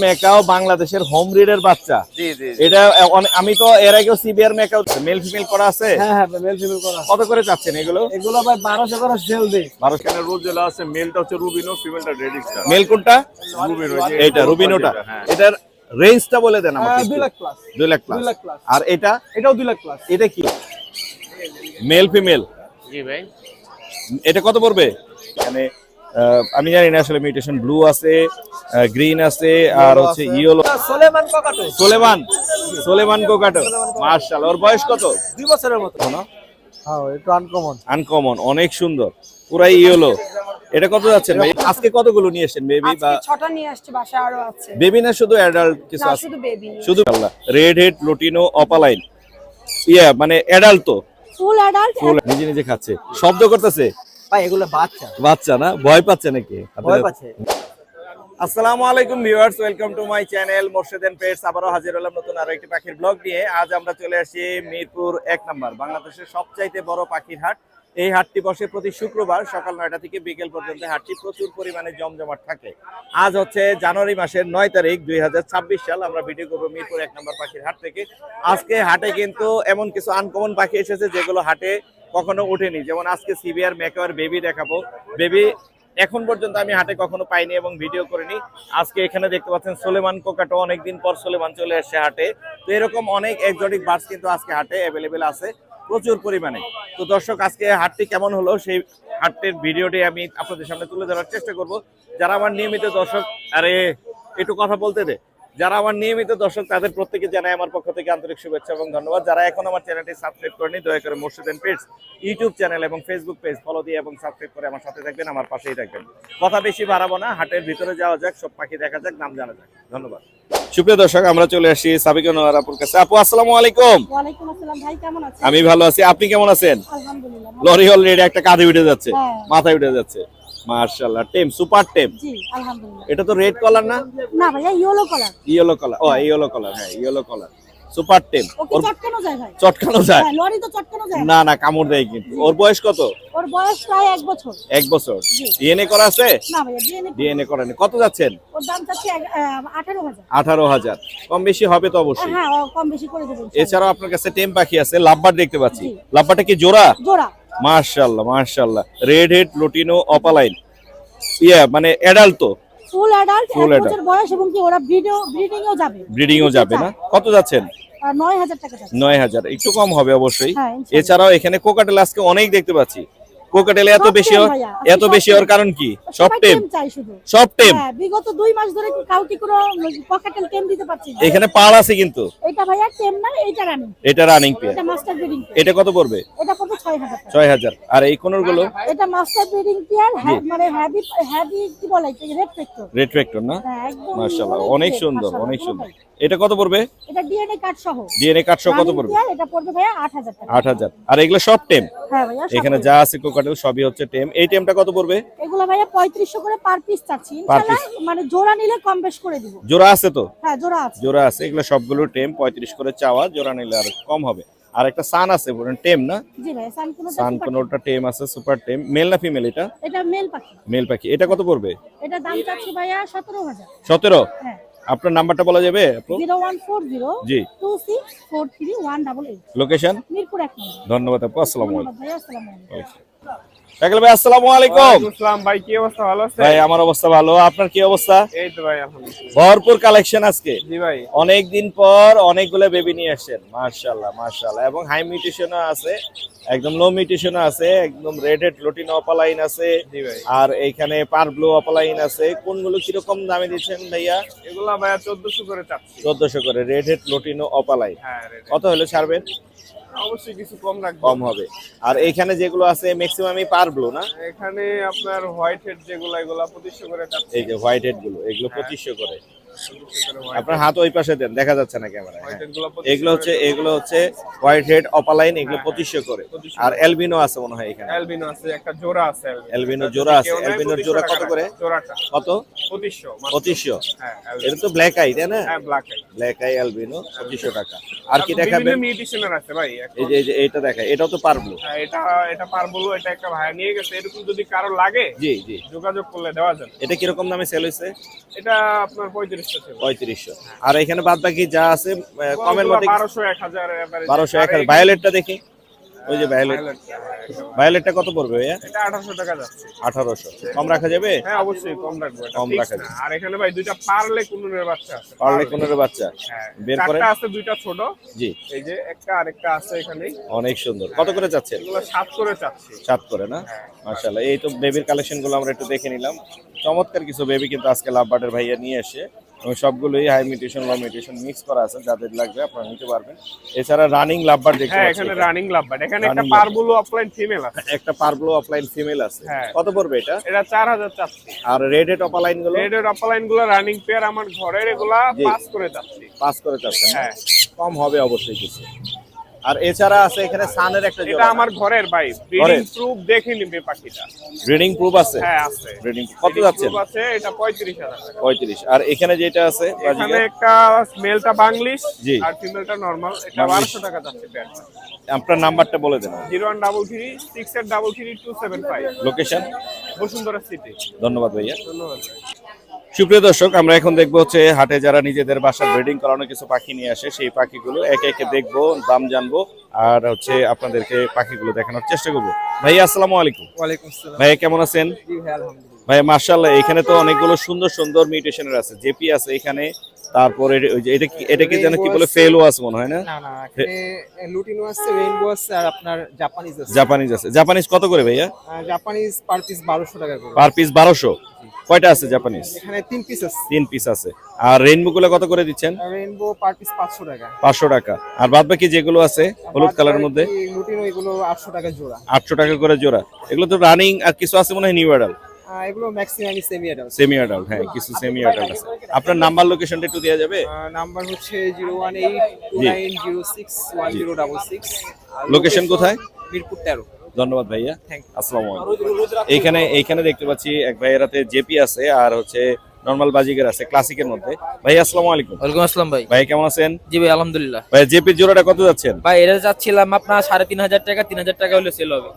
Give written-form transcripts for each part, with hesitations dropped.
Macaw বাংলাদেশের home ব্রিডের বাচ্চা। জি জি। এটা আমি তো এর আগেও সিবিআর মেকাও মেল ফিমেল করা আছে। হ্যাঁ হ্যাঁ মেল ফিমেল করা। কত করে চাচ্ছেন এগুলো? এগুলো ভাই 1200 করে সেল দেই। 1200 এখানে রোজ যেটা আছে মেলটা হচ্ছে রুবিনো, ফিমেলটা রেড স্টার। মেল কোনটা? রুবিনো এইটা রুবিনোটা। হ্যাঁ। এটার রেঞ্জটা বলে দেন আমাকে। 2 lakh plus. 2 lakh plus. 2 lakh plus. আর এটাও 2 লাখ প্লাস। এটা কি? Mail female. জি ভাই। এটা কত পড়বে? মানে আমি জানি না আসলে মিউটেশন ব্লু আছে, গ্রিন আছে, আর হচ্ছে ইয়েলো। সোলেমান কোকাটো। সোলেমান কোকাটো। মাশাআল্লাহ। ওর বয়স কত? 2 বছরের মতো। না? হ্যাঁ একটু আনকমন। আনকমন, অনেক সুন্দর, পুরাই ইয়েলো। এটা কত যাচ্ছেন ভাই? আজকে কতগুলো নিয়ে এসেছেন বেবি? বা আজকে 6টা নিয়ে আসছে, বাসায় আরো আছে। বেবি না শুধু অ্যাডাল্ট কিছু না আছে? শুধু বেবি। শুধু Allah. Red head lutino opaline. মানে অ্যাডাল্ট তো? Full adult. নিজে নিজে খাচ্ছে, শব্দ করতেছে। ভাই এগুলো বাচ্চা। বাচ্চা না? ভয় পাচ্ছে নাকি? ভয় পাচ্ছে। আসসালামু আলাইকুম viewers, welcome to my channel Morshed and pets. আবারও হাজির হলাম নতুন আরো একটি পাখির ব্লগ নিয়ে। আজ আমরা চলে আসি মিরপুর 1 নম্বর, বাংলাদেশের সবচাইতে বড় পাখির হাট। এই হাটটি বসে প্রতি শুক্রবার সকাল 9টা থেকে বিকেল পর্যন্ত। হাটটি প্রচুর পরিমাণে জমজমাট থাকে। আজ হচ্ছে জানুয়ারি মাসের 9 তারিখ 2026 সাল। আমরা ভিডিও করবো মিরপুর 1 নম্বর পাখির হাট থেকে। আজকে হাটে কিন্তু এমন কিছু আনকমন পাখি এসেছে যেগুলো হাটে কখনো ওঠেনি। যেমন আজকে সিবিআর মেকাওয়ার বেবি দেখাবো। বেবি এখন পর্যন্ত আমি হাটে কখনো পাইনি এবং ভিডিও করিনি। আজকে এখানে দেখতে পাচ্ছেন সোলেমান কোকাটো, অনেকদিন পর সোলেমান চলে আসছে হাটে। তো এরকম অনেক এক্সোটিক বার্ডস কিন্তু আজকে হাটে অ্যাভেলেবেল আছে প্রচুর পরিমাণে। তো দর্শক, আজকে হাটটি কেমন হলো সেই হাটের ভিডিওটি আমি আপনাদের সামনে তুলে ধরার চেষ্টা করব। যারা আমার নিয়মিত দর্শক, আরে একটু কথা বলতে দে, যারা আমার নিয়মিত দর্শক তাদের প্রত্যেকে জানাই আমার পক্ষ থেকে আন্তরিক শুভেচ্ছা এবং ধন্যবাদ। যারা এখন আমার চ্যানেলটি সাবস্ক্রাইব করেনি, দয়া করে Morshed and pets YouTube channel এবং ফেসবুক পেজ ফলো দিয়ে এবং সাবস্ক্রাইব করে আমার সাথে থাকবেন, আমার পাশেই থাকবেন। কথা বেশি বাড়াবো না, হাটের ভিতরে যাওয়া যাক, সব পাখি দেখা যাক, নাম জানা যাক। ধন্যবাদ। সুপ্রিয় দর্শক, আমরা চলে আসি সাবিকা নোয়ার আপুর কাছে। আপু আসসালামু আলাইকুম। ওয়ালাইকুম আসসালাম ভাই, কেমন আছেন? আমি ভালো আছি, আপনি কেমন আছেন? আলহামদুলিল্লাহ। লরি অলরেডি একটা কাঁধে উঠে যাচ্ছে, হ্যাঁ। মাথায় উঠে যাচ্ছে। মাশাআল্লাহ, টেম, সুপার টেম। জি আলহামদুলিল্লাহ। এটা তো রেড কলার না? না ভাইয়া ইয়েলো কালার। ইয়েলো কলার। ও ইয়েলো কলার, হ্যাঁ ইয়েলো কলার, সুপার টেম। ওকে চটকানো যায় ভাই? চটকানো যায়? হ্যাঁ লরি তো চটকানো যায়। না না, কামড় দেয় কিন্তু। ওর বয়স কত? ওর বয়স প্রায় 1 বছর। 1 বছর। জি। ডিএনএ করা আছে? না ভাইয়া ডিএনএ। ডিএনএ করেনি। কত যাচ্ছেন? ওর দাম চাচ্ছি 18,000। 18,000। কম বেশি হবে তো অবশ্যই। হ্যাঁ ও কম বেশি করে দেবেন। এছাড়াও আপনার কাছে টেম পাখি আছে, লাভবার্ড দেখতে পাচ্ছি। জি। লাভবার্ডটা কি জোড়া? জোড়া। মাশাআল্লাহ মাশাআল্লাহ। Red head lutino opaline. মানে অ্যাডাল্ট তো? ফুল অ্যাডাল্ট, Full 1 বছর বয়স এবং কি ওরা ব্রিডিংও যাবে। ব্রিডিংও যাবে না? কত যাচ্ছেন? 9,000 টাকা যাচ্ছে। 9,000। একটু কম হবে অবশ্যই। হ্যাঁ, ইনশাআল্লাহ। এছাড়াও এখানে কোকাটেল আজকে অনেক দেখতে পাচ্ছি। কোকাটেল এত সব বেশি টেম ভাইয়া, এত সব বেশি টেম। হওয়ার কারণ কি? সব সবাই টেম? চাই শুধু। সব টেম? হ্যাঁ, বিগত 2 মাস ধরে কাউকে কোনো পকেটেল টেম দিতে পারছি না। এখানে পাড় আছে কিন্তু। এটা ভাইয়া টেম না, এটা রানিং। এটা রানিং পেয়ার। এটা মাস্টার ব্রিডিং। এটা কত পড়বে? এটা পড়বে 6,000 টাকা। 6,000। আর এই কোনর গুলো? এটা মাস্টার ব্রিডিং পেয়ার, মানে হেভি কি বলে রেড ফ্যাক্টর। রেড ফ্যাক্টর না? হ্যাঁ একদম মাশাআল্লাহ, অনেক সুন্দর, অনেক সুন্দর। ভাই। এটা কত পড়বে? এটা ডিএনএ কার্ড সহ। ডিএনএ কার্ড সহ কত Running পড়বে? পেয়ার, এটা পড়বে ভাইয়া 8,000 টাকা। 8,000। আর এগুলো সব টেম? হ্যাঁ ভাইয়া সব এখানে টেম। যা আছে কোকাটেল সবই হচ্ছে টেম। এই টেমটা কত পড়বে? এগুলো ভাইয়া 3500 করে পার পিস চাচ্ছি। Per ইনশাআল্লাহ মানে জোড়া নিলে কম বেশ করে দিব। জোড়া আছে তো? হ্যাঁ জোড়া আছে। জোড়া আছে। এগুলো সবগুলো টেম, 35 করে চাওয়া, জোড়া নিলে আর কম হবে। আর একটা সান আছে, বলেন টেম না? জি ভাইয়া সানকুনোটা সান super কোনটা টেম আছে, সুপার টেম। মেল না ফিমেল এটা? টেম। এটা মেল পাখি। মেল পাখি। এটা কত পড়বে? এটা দাম চাচ্ছি ভাইয়া 17,000। 17? হ্যাঁ। আপনার নাম্বারটা বলা যাবে আপু? 0140 জি। 2643 188। লোকেশন? মিরপুর 1 নম্বর। ধন্যবাদ আপু, আসসালামু ধন্যবাদ আলাইকুম। ভাইয়া, আসসালামু আলাইকুম। শাকিল ভাই আসসালামু আলাইকুম। আসসালাম ভাই, কি অবস্থা? ভালো আছেন? ভাই আমার অবস্থা ভালো, আপনার কি অবস্থা? এই তো ভাই আলহামদুলিল্লাহ। ভরপুর কালেকশন আজকে। জি ভাই। অনেকদিন পর অনেকগুলো বেবি নিয়ে আসছেন। মাশাআল্লাহ মাশাআল্লাহ। এবং হাই মিউটেশনও আছে, একদম লো মিউটেশনও আছে, একদম রেড হেড লুটিনো অপালাইন আছে। জি ভাই। আর এইখানে পার ব্লু অপালাইন আছে। কোনগুলো কিরকম দামে দিচ্ছেন ভাইয়া? এগুলা ভাইয়া 1400 করে চাচ্ছি। 1400 করে রেড হেড লুটিনো অপালাইন। হ্যাঁ রে। কত হলে ছাড়বেন? অবশ্যই কিছু কম রাখবো। কম হবে। আর এইখানে যেগুলো আছে ম্যাক্সিমামই পার ব্লু না? এখানে আপনার হোয়াইট হেড যেগুলা, এগুলা 2500 করে চাচ্ছি। এই যে হোয়াইট হেড গুলো, এগুলো 2500 করে। 2500 করে white আপনার হাত ওই পাশে দেন, দেখা যাচ্ছে না ক্যামেরায়। white হ্যাঁ। head গুলা 2500 এগুলো হচ্ছে হোয়াইট হেড অপালাইন, এগুলো হ্যাঁ, 2500 করে। 2500 আর এলবিনো আছে মনে হয় এখানে। অ্যালবিনো আছে, একটা জোড়া আছে অ্যালবিনো জোড়া আছে। অ্যালবিনোর জোড়া কত করে? জোড়াটা কত? 2500 মাত্র। 2500। হ্যাঁ এটা তো ব্ল্যাক আই তাই না? হ্যাঁ black eye. Black eye albino 2500 টাকা। আর কি দেখাবেন? বিভিন্ন মিউটেশনের আছে ভাই এখন। এই যে এইটা দেখায়, এটাও তো পার ব্লু। হ্যাঁ, এটা পারবো, এটা একটা ভাইয়া নিয়ে গেছে। এরকম যদি কারো লাগে জি জি। যোগাযোগ করলে দেওয়া যাবে। এটা কিরকম দামে সেল হয়েছে? এটা আপনার 3500 3500 ছিল। 3500। আর এখানে বাদ বাকি যা আছে কমের মধ্যে 1200 1000 এভারেজ। 1200 1000। ভায়োলেটটা দেখি, ওই যে ভায়োলেট, ভায়োলেটটা কত পড়বে ভাইয়া? এটা 1800 টাকা যাচ্ছে। 1800। কম রাখা যাবে? হ্যাঁ অবশ্যই কম রাখবো, এটা কম fix রাখা না। যাবে। আর এখানে ভাই দুইটা পার্লে কুনুরের বাচ্চা আছে। পারলে কোনের বাচ্চা হ্যাঁ, বের করে। চারটা আছে, দুইটা ছোট। জি, এই যে একটা আরেকটা আছে এখানে। অনেক সুন্দর। কত করে যাচ্ছেন? এগুলো 7 করে চাচ্ছি। 7 করে না? মাশাআল্লাহ। এই তো বেবির কালেকশনগুলো আমরা একটু দেখে নিলাম। চমৎকার কিছু বেবি কিন্তু আজকে লাভবার্ডের ভাইয়া নিয়ে এসে, এবং সবগুলোই হাই মিউটেশন লো মিউটেশন মিক্স করা আছে, যাদের লাগবে আপনারা নিতে পারবেন। এছাড়া রানিং লাভবার্ড দেখতে হ্যাঁ, পাচ্ছি। এখানে রানিং লাভবার্ড। এখানে একটা Running পারবুলো অফলাইন ফিমেল আছে। একটা পারব্লো অফলাইন ফিমেল আছে। হ্যাঁ। কত পড়বে এটা? এটা 4000 চাচ্ছি। আর রেডেড অফলাইন গুলো? রেডের অফলাইন গুলো রানিং পেয়ার আমার ঘরের, এগুলা জি। 5 করে চাচ্ছি। 5 করে চাচ্ছেন? হ্যাঁ। কম হবে অবশ্যই কিছু। আর এছাড়া আছে এখানে সানের একটা এটা জোড়া। আমার ঘরের ভাই, ব্রিডিং প্রুফ দেখে নিবে পাখিটা। ব্রিডিং প্রুফ আছে? হ্যাঁ আছে। ব্রিডিং কত যাচ্ছেন? প্রুফ আছে, এটা 35000 টাকা। 35। আর এখানে যেটা আছে এখানে একটা মেলটা বাংলিশ জি। আর ফিমেলটা নরমাল, এটা বাংলিশ। 1200 টাকা যাচ্ছে পেয়ারটা। আপনার নাম্বারটা বলে দেন। 01336 6833 275। লোকেশন? বসুন্ধরা সিটি। ধন্যবাদ ভাইয়া। ধন্যবাদ। সুপ্রিয় দর্শক, আমরা এখন দেখবো হচ্ছে হাটে যারা নিজেদের বাসার ব্রিডিং করানো কিছু পাখি নিয়ে আসে, সেই পাখিগুলো একে একে দেখবো, দাম জানবো, আর হচ্ছে আপনাদেরকে পাখিগুলো দেখানোর চেষ্টা করবো। ভাইয়া আসসালামু আলাইকুম। ওয়ালাইকুম আসসালাম। ভাইয়া কেমন আছেন? জি ভাই, আলহামদুলিল্লাহ। ভাইয়া মাশাআল্লাহ, এখানে তো অনেকগুলো সুন্দর সুন্দর মিউটেশনের আছে, জেপি আছে এখানে, তারপরে ওই যে এটা কি যেন কি বলে, ফেলো আছে মনে হয় না? না না, এখানে লুটিনো আছে, রেইনবো আছে, আর আপনার জাপানিজ আছে। জাপানিজ আছে। জাপানিজ কত করে ভাইয়া? জাপানিজ পার পিস 1200 টাকা করে। Per piece 1200। কয়টা আছে জাপানিজ? এখানে 3 পিস আছে। 3 পিস আছে। আর রেইনবো গুলো কত করে দিচ্ছেন? রেইনবো পার পিস 500 টাকা। 500 টাকা। আর বাদ বাকি যেগুলো আছে হলুদ কালারের মধ্যে? লুটিনো এগুলো 800 টাকা জোড়া। 800 টাকা করে জোড়া। এগুলো তো রানিং, আর কিছু আছে মনে হয় নিউ অ্যাডাল্ট। এগুলো ম্যাক্সিমামই সেমি অ্যাডাল্ট। সেমি অ্যাডাল্ট, হ্যাঁ কিছু সেমি অ্যাডাল্ট আছে। আপনার নাম্বার লোকেশনটা একটু দেওয়া যাবে? নাম্বার হচ্ছে 01829061066। লোকেশন কোথায়? মিরপুর 13। ধন্যবাদ ভাইয়া। Thank you. আসসালামু আলাইকুম। এইখানে দেখতে পাচ্ছি এক ভাইয়ের হাতে জেপি আছে, আর হচ্ছে নরমাল বাজিগার আছে ক্লাসিকের মধ্যে। ভাই আসসালামু আলাইকুম। ওয়ালাইকুম আসসালাম ভাই। ভাই কেমন আছেন? জি ভাই আলহামদুলিল্লাহ। ভাই জেপির জোড়াটা কত যাচ্ছেন? ভাই এটা যাচ্ছিলাম আপনার 3500 টাকা, 3000 টাকা হলে সেল হবে।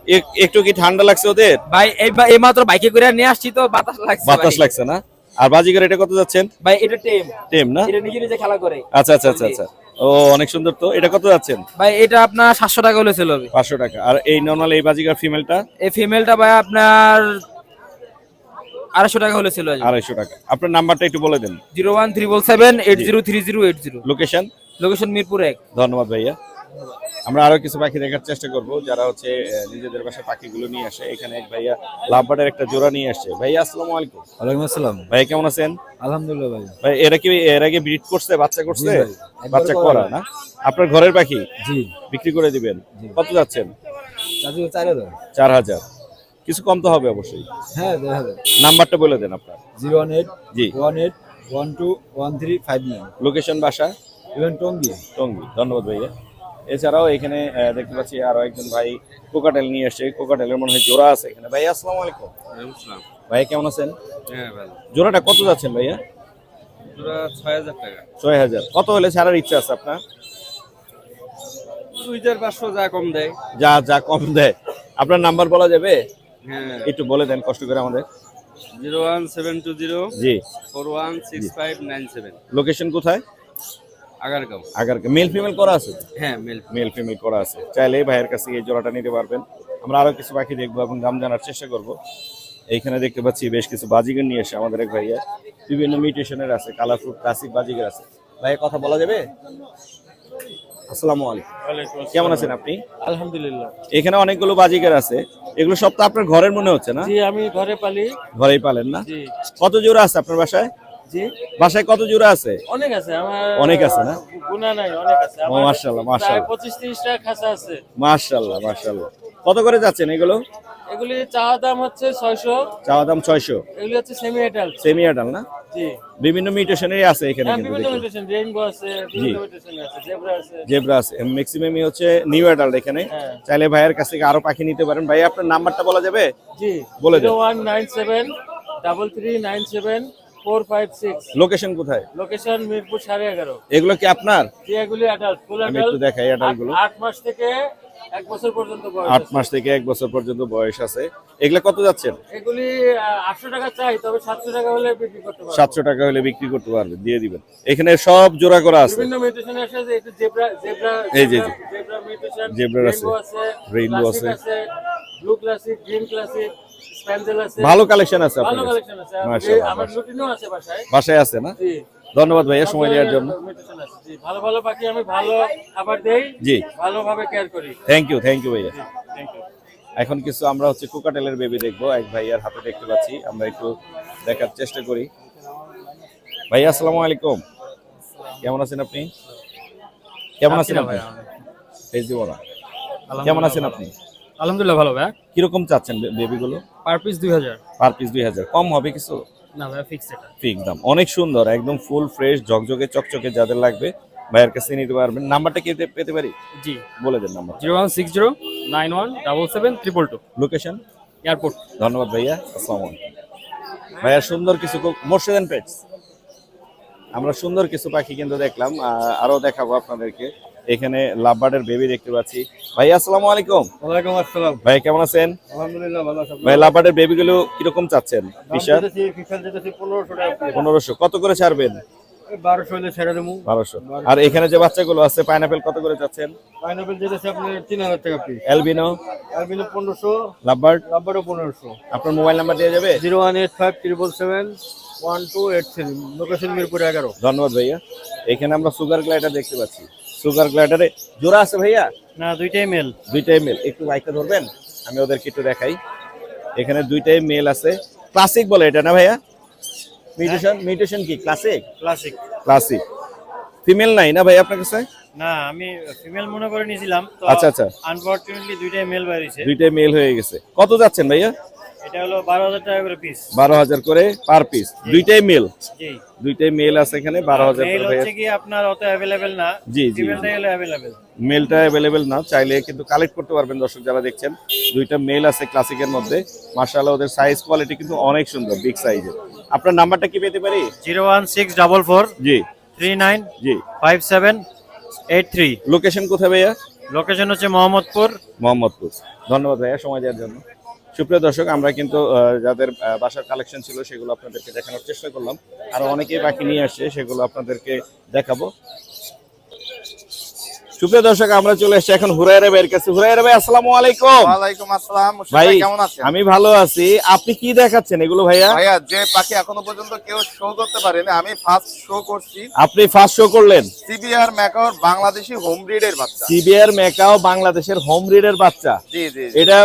একটু কি ঠান্ডা লাগছে ওদের? ভাই এই মাত্র বাইকে করে নিয়ে আসছি তো বাতাস লাগছে। বাতাস ভাই। লাগছে না? আর বাজিগার এটা কত যাচ্ছেন? ভাই এটা টেম। টেম না? এটা নিজে নিজে খেলা করে। আচ্ছা আচ্ছা আচ্ছা আচ্ছা। ও অনেক সুন্দর তো। এটা কত যাচ্ছেন? ভাই এটা আপনার 700 টাকা হলে সেল হবে। 500 টাকা। আর এই নরমাল এই বাজিগার ফিমেলটা? এই ফিমেলটা ভাই আপনার 250 টাকা হলে সেল হবে। 250 টাকা। আপনার নাম্বারটা একটু বলে দেন। 01377803080। লোকেশন? লোকেশন মিরপুর 1। ধন্যবাদ ভাইয়া। আমরা আরো কিছু পাখি দেখার চেষ্টা করব, যারা হচ্ছে নিজেদের বাসায় পাখিগুলো নিয়ে আসে। এখানে এক ভাইয়া লাভবার্ডের একটা জোড়া নিয়ে আসছে। ভাইয়া আসসালামু আলাইকুম। ওয়ালাইকুম আসসালাম। ভাই কেমন আছেন? আলহামদুলিল্লাহ ভাই। ভাই এর আগে ব্রিড করছে, বাচ্চা করছে? জি ভাই, একবার বাচ্চা করা করা ভাই। না? আপনার ঘরের পাখি জি। বিক্রি করে দিবেন? কত যাচ্ছেন? চাচু 4000। 4000। কিছু কম তো হবে অবশ্যই। হ্যাঁ 2000। নাম্বারটা বলে দেন আপনার। 018 জি। 18 12 1359। লোকেশন বাসা? ইভেন টঙ্গী। টঙ্গী। ধন্যবাদ ভাইয়া। এছাড়াও এখানে দেখতে পাচ্ছি আরো একজন ভাই কোকাটেল নিয়ে আসছে। কোকাটেলের মনে হয় জোড়া আছে এখানে। ভাই আসসালামু আলাইকুম। ভাই কেমন আছেন? হ্যাঁ ভাই, জোড়াটা কত যাচ্ছেন ভাইয়া? পুরো 6000 টাকা। 6000। কত হলে ছাড়ার ইচ্ছা আছে আপনার? 2500 যা কম দেয়। যা যা কম দেয়। আপনার নাম্বার বলা যাবে? হ্যাঁ, একটু বলে দেন কষ্ট করে আমাদের। 01720 জি। 416597। লোকেশন কোথায়? আগারগাঁও। আগারকে। মেল ফিমেল করা আছে? হ্যাঁ মেল। মেল ফিমেল করা আছে। চাইলে ভাইয়ের কাছে এই জোড়াটা নিতে পারবেন। আমরা আরো কিছু পাখি দেখবো এবং দাম জানার চেষ্টা করব। এইখানে দেখতে পাচ্ছি বেশ কিছু বাজিগার নিয়ে এসে আমাদের এক ভাইয়া। বিভিন্ন মিউটেশনের আছে, কালারফুল ক্লাসিক বাজিগার আছে। ভাইয়া কথা বলা যাবে? আসসালামু আলাইকুম। কেমন আছেন আপনি? আলহামদুলিল্লাহ। এখানে অনেকগুলো বাজিগার আছে, এগুলো সব তো আপনার ঘরের মনে হচ্ছে না? জি, আমি ঘরে পালি। ঘরেই পালেন না? জি। কত জোড়া আছে আপনার বাসায়? জি, বাসায় কত জোড়া আছে? অনেক আছে আমার। অনেক আছে না? গুণা নাই, অনেক আছে ও মাশাআল্লাহ মাশাআল্লাহ 25-30 টাকা খাসা আছে। মাশাআল্লাহ মাশাআল্লাহ। কত করে যাচ্ছেন এগুলো? এগুলি চাওয়া দাম হচ্ছে 600। চাওয়া দাম 600। এগুলি হচ্ছে সেমি অ্যাডাল্ট। সেমি অ্যাডাল্ট না? জি। বিভিন্ন মিউটেশনেরই আছে এখানে কিন্তু বিভিন্ন দেখুন। মিউটেশন, রেইনবো আছে, বিভিন্ন মিউটেশন আছে, জেব্রা আছে। জেব্রা আছে। ম্যাক্সিমামই হচ্ছে নিউ অ্যাডাল্ট এখানে। হ্যাঁ। চাইলে ভাইয়ের কাছ থেকে আরো পাখি নিতে পারেন। ভাই আপনার নাম্বারটা বলা যাবে? জি, বলে দেন। 0197 3397 456। লোকেশন কোথায়? লোকেশন মিরপুর 11.5। এগুলো কি আপনার? জি, এগুলি অ্যাডাল্ট, ফুল আমি অ্যাডাল্ট। একটু দেখাই অ্যাডাল্ট গুলো। 8 মাস থেকে 1 বছর পর্যন্ত বয়স 8 মাস থেকে 1 বছর পর্যন্ত বয়স আছে। এগুলা কত যাচ্ছেন? এগুলি 800 টাকা চাই, তবে 700 টাকা হলে বিক্রি করতে পারবো। 700 টাকা হলে বিক্রি করতে পারবেন, দিয়ে দিবেন। এখানে সব জোড়া করা আছে। বিভিন্ন মিউটেশন আছে, যে এটা জেব্রা এই যে জেব্রা মিউটেশন, জেব্রা আছে, রেইনবো আছে, ব্লু ক্লাসিক, গ্রিন ক্লাসিক, স্প্যান্ডেল আছে। ভালো কালেকশন আছে ভালো আপনার কাছে। কালেকশন আছে। মাশাআল্লাহ, আমার লুটিনও আছে বাসায়। বাসায় আছে না? জি, ধন্যবাদ ভাইয়া সময় দেওয়ার জন্য। মিউটেশন আছে। জি, ভালো ভালো পাখি আমি ভালো খাবার দেই, জি, ভালোভাবে কেয়ার করি। থ্যাংক ইউ ভাইয়া। Thank you. এখন কিছু আমরা হচ্ছে কোকাটেলের বেবি দেখবো, এক ভাইয়ার হাতে দেখতে পাচ্ছি, আমরা একটু দেখার চেষ্টা করি। ভাইয়া আসসালামু আলাইকুম, কেমন আছেন আপনি? কেমন আছেন আপনি? এই জীবনা কেমন আছেন আপনি? আলহামদুলিল্লাহ ভালো ভাই। কিরকম চাচ্ছেন বেবিগুলো? Per piece 2000। পার পিস 2000, কম হবে কিছু? না ভাই, ফিক্স এটা। ফিক্স দাম, অনেক সুন্দর, একদম ফুল ফ্রেশ, ঝকঝকে চকচকে, যাদের লাগবে ভাইয়ের কাছে নিতে পারবেন। নাম্বারটা কি পেতে পারি? জি, বলে দেন নাম্বার। 016091773222। লোকেশন? এয়ারপোর্ট। ধন্যবাদ ভাইয়া, আসসালামু আলাইকুম। ভাইয়া সুন্দর কিছু মোর্শেদ পেটস, আমরা সুন্দর কিছু পাখি কিন্তু দেখলাম, আরো দেখাবো আপনাদেরকে। এখানে লাভবার্ডের বেবি দেখতে পাচ্ছি। ভাই আসসালামু আলাইকুম। ওয়ালাইকুম আসসালাম। ভাই কেমন আছেন? আলহামদুলিল্লাহ ভালো আছি। ভাই লাভবার্ডের বেবিগুলো কিরকম চাচ্ছেন? ফিশার ফিশার যেতেছি 1500 টাকা। 1500, কত করে ছাড়বেন? 1200 হলে ছেড়ে দেবো। 1200। আর এখানে যে বাচ্চাগুলো আছে পাইনাপেল কত করে চাচ্ছেন? পাইনাপেল যেতেছি আপনার 3000 টাকা পিস। অ্যালবিনো? Albino 1500, lovebird? লাভবারও 1500। আপনার মোবাইল নাম্বার দেওয়া যাবে? 01857771283, লোকেশন মিরপুর 11। ধন্যবাদ ভাইয়া। এখানে আমরা সুগার গ্লাইডার দেখতে পাচ্ছি। সুগার গ্লাইডারে জোড়া আছে ভাইয়া? না, দুইটাই মেল। দুইটাই মেল। একটু বাইকটা ধরবেন, আমি ওদেরকে একটু দেখাই। এখানে দুইটাই মেল আছে। ক্লাসিক বলে এটা না ভাইয়া? মিউটেশন কি ক্লাসিক? ক্লাসিক। ক্লাসিক। ফিমেল নাই না ভাই আপনার কাছে? না, আমি ফিমেল মনে করে নিয়েছিলাম তো। আচ্ছা আচ্ছা, আনফরচুনেটলি দুইটাই মেল বেরিয়েছে। দুইটাই মেল হয়ে গেছে। কত যাচ্ছেন ভাইয়া? এটা হলো 12000 টাকা করে পিস। 12000 করে পার পিস। দুইটাই মেল? জি। দুইটাই মেল আছে এখানে, 12000 মেল করে ভাইয়া। হচ্ছে কি আপনার অত अवेलेबल না। জি জি, ফিমেলটাই হলো अवेलेबल। মেলটা অ্যাভেলেবেল না, চাইলে কিন্তু কালেক্ট করতে পারবেন। দর্শক যারা দেখছেন, দুইটা মেল আছে ক্লাসিকের মধ্যে। মাশাআল্লাহ, ওদের সাইজ কোয়ালিটি কিন্তু অনেক সুন্দর, বিগ সাইজের। আপনার নাম্বারটা কি পেতে পারি? 01644 জি 39 জি। 5783। লোকেশন কোথায় ভাইয়া? লোকেশন হচ্ছে মোহাম্মদপুর। মোহাম্মদপুর। ধন্যবাদ ভাইয়া সময় দেওয়ার জন্য। সুপ্রিয় দর্শক, আমরা কিন্তু যাদের বাসার কালেকশন ছিল সেগুলো আপনাদেরকে দেখানোর চেষ্টা করলাম। আর অনেকেই বাকি নিয়ে আসছে, সেগুলো আপনাদেরকে দেখাবো। সুপ্রিয় দর্শক, আমরা চলে এসেছি এখন হুরায়রা ভাইয়ের কাছে। হুরায়রা ভাই আসসালামু আলাইকুম। ওয়ালাইকুম আসসালাম। ভাই কেমন আছেন? আমি ভালো আছি। আপনি কি দেখাচ্ছেন এগুলো ভাইয়া? ভাইয়া, যে পাখি এখনো পর্যন্ত কেউ শো করতে পারেনি, আমি ফার্স্ট শো করছি। আপনি ফার্স্ট শো করলেন? সিবিআর ম্যাকাওর বাংলাদেশি হোম ব্রিডের বাচ্চা। সিবিআর ম্যাকাও বাংলাদেশের হোম ব্রিডের বাচ্চা। জি জি। এটা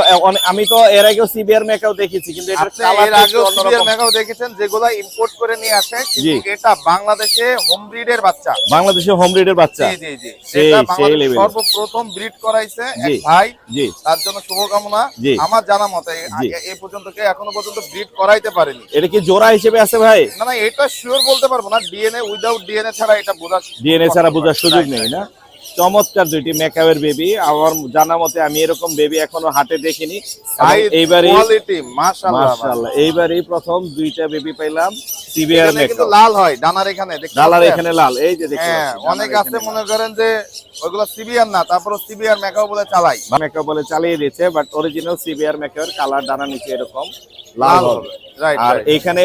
আমি তো এর আগেও সিবিআর ম্যাকাও দেখেছি, কিন্তু এটা আপনি এর আগেও সিবিআর ম্যাকাও দেখেছেন, যেগুলো ইম্পোর্ট করে নিয়ে আসে, জি। কিন্তু এটা বাংলাদেশে হোম ব্রিডের বাচ্চা। বাংলাদেশের হোম ব্রিডের বাচ্চা। জি জি জি। সেই এটা সেই বাংলাদেশ লেভেল। সর্বপ্রথম ব্রিড করাইছে জি। এক ভাই, জি তার জন্য শুভকামনা। জি। আমার জানা মতে জি। এই পর্যন্ত কেউ এখনো পর্যন্ত ব্রিড করাইতে পারেনি। এটা কি জোড়া হিসেবে আছে ভাই? না না, এটা শিওর বলতে পারবো না। ডিএনএ উইদাউট ডিএনএ ছাড়া এটা বোঝা, ডিএনএ ছাড়া বোঝার সুযোগ Right, নেই right. না? চমৎকার দুইটি ম্যাকাওয়ের বেবি। আমার জানা মতে আমি এরকম বেবি এখনো হাটে দেখিনি। এইবারই কোয়ালিটি মাশাআল্লাহ মাশাআল্লাহ, এইবারই প্রথম দুইটা বেবি পাইলাম সিবিআর এখানে কিন্তু ম্যাকাও। লাল হয় ডানার এখানে, দেখতে ডালার পাচ্ছেন? এখানে লাল, এই যে দেখতে হ্যাঁ, পাচ্ছেন, অনেক ডালার আছে এখানে মনে করেন যে ওইগুলো সিবিআর না, তারপর সিবিআর ম্যাকাও বলে চালাই। ম্যাকাও বলে চালিয়ে দিয়েছে, বাট অরিজিনাল সিবিআর ম্যাকাওয়ের কালার ডানা নিচে এরকম লাল লাল হবে। হবে, রাইট। আর এখানে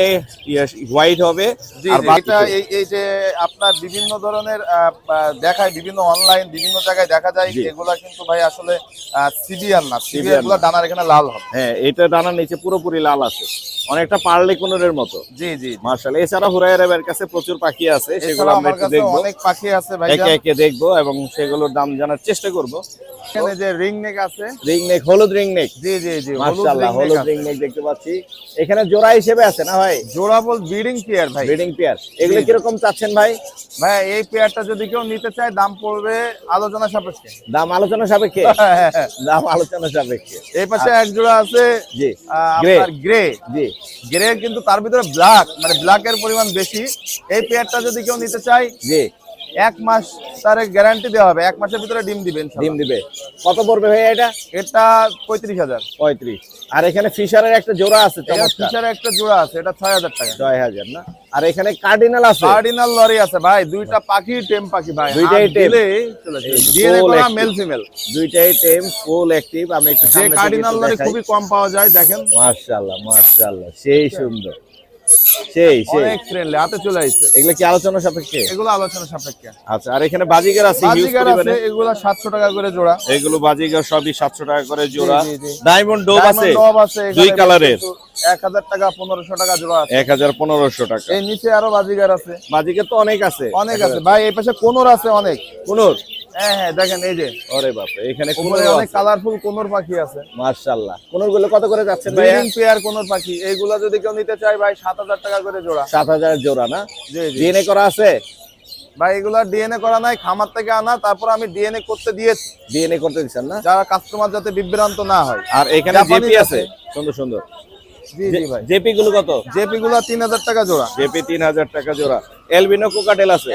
হোয়াইট হবে। জি আর জি, বাকি এটা এই যে আপনার বিভিন্ন ধরনের দেখায়, বিভিন্ন অনলাইন বিভিন্ন জায়গায় দেখা যায়, জি। এগুলা কিন্তু ভাই আসলে সিবিআর না। CBR সিবিআর গুলো না। ডানার এখানে লাল হবে। হ্যাঁ, এটা ডানার নিচে পুরোপুরি লাল আছে, অনেকটা পার্লে কোনের মতো। জি জি। মাশাআল্লাহ। এছাড়া হুরায়রা ভাইয়ের কাছে প্রচুর পাখি আছে, সেগুলো এছাড়া আমরা আমার একটু কাছে দেখবো, অনেক পাখি আছে ভাই। একে একে দেখবো এবং সেগুলোর দাম জানার চেষ্টা করব। এখানে যে রিং নেক আছে, রিং নেক, হলুদ রিং নেক। জি জি জি, মাশাআল্লাহ, হলুদ রিং নেক দেখতে পাচ্ছি। এখানে জোড়া হিসেবে আছে না ভাই? জোড়া বল ব্রিডিং পেয়ার ভাই। Breeding pair. এগুলো জি। কিরকম চাচ্ছেন ভাই? ভাই এই পেয়ারটা যদি কেউ নিতে চায়, দাম পড়বে আলোচনা সাপেক্ষে। দাম আলোচনা সাপেক্ষে? দাম আলোচনা সাপেক্ষে। এই পাশে এক জোড়া আছে জি গ্রে। আপনার গ্রে। জি গ্রে কিন্তু তার ভিতরে ব্ল্যাক, মানে ব্ল্যাক এর পরিমাণ বেশি। এই পেয়ারটা যদি কেউ নিতে চায়, জি 1 মাস তার গ্যারান্টি দেওয়া হবে, 1 মাসের ভিতরে ডিম দিবেন। ডিম দিবে। কত পড়বে ভাইয়া এটা? এটা 35,000। 35। আর এখানে ফিশারের একটা জোড়া আছে এটা চমৎকার, ফিশারের একটা জোড়া আছে, এটা 6,000 টাকা। 6000 না? আর এখানে কার্ডিনাল আছে। কার্ডিনাল লরি আছে ভাই, দুইটা পাখি টেম পাখি ভাই, দুইটাই হাত টেম। দিলে চলে যাবে। ডিএনএ full করা active। মেল ফিমেল, দুইটাই টেম, ফুল অ্যাক্টিভ। আমি একটু যে সামনে থেকে কার্ডিনাল একটু লরি দেখাই। খুবই কম পাওয়া যায়, দেখেন মাশাআল্লাহ মাশাআল্লাহ, সেই সুন্দর, সেই অনেক ফ্রেন্ডলি, হাতে চলে আসছে। এগুলো কি আলোচনা সাপেক্ষে? এগুলো আলোচনা সাপেক্ষে। আচ্ছা, আর এখানে বাজিগার আছে, হিউজ বাজিগার আছে, পরিমাণে। এগুলো 700 টাকা করে জোড়া। এগুলো বাজিগার সবই 700 টাকা করে জোড়া। জি, জি। ডায়মন্ড ডোব আছে, ডায়মন্ড ডব আছে, এখানে দুই কালারের, 1000 টাকা 1500 টাকা জোড়া আছে। 1000-1500 টাকা। এই নিচে আরো বাজিগার আছে, বাজিগার তো অনেক আছে, অনেক আছে ভাই। এই পাশে কোনর আছে অনেক। কোনর, হ্যাঁ হ্যাঁ, দেখেন এই যে ওরে বাপ রে, এখানে কোনর উপরে অনেক আছে। কালারফুল কোনর পাখি আছে। মাশাআল্লাহ। কোনর গুলো কত করে যাচ্ছেন ভাইয়া? ব্রিডিং পেয়ার কোনর পাখি, এইগুলা যদি কেউ নিতে চায় ভাই 7000 টাকা করে জোড়া। 7000 জোড়া না? জি জি ডিএনএ করা আছে? ভাই, এগুলা ডিএনএ করা নাই, খামার থেকে আনা, তারপর আমি ডিএনএ করতে দিয়েছি, ডিএনএ করতে দিচ্ছেন না? যারা কাস্টমার যাতে বিভ্রান্ত না হয়। আর এখানে জাপানিজ জেপি আছে, আছে। সুন্দর সুন্দর। জি জি ভাই, জেপি গুলো কত? জেপি গুলা 3000 টাকা জোড়া। জেপি 3000 টাকা জোড়া। এলবিনো কোকাটেল আছে,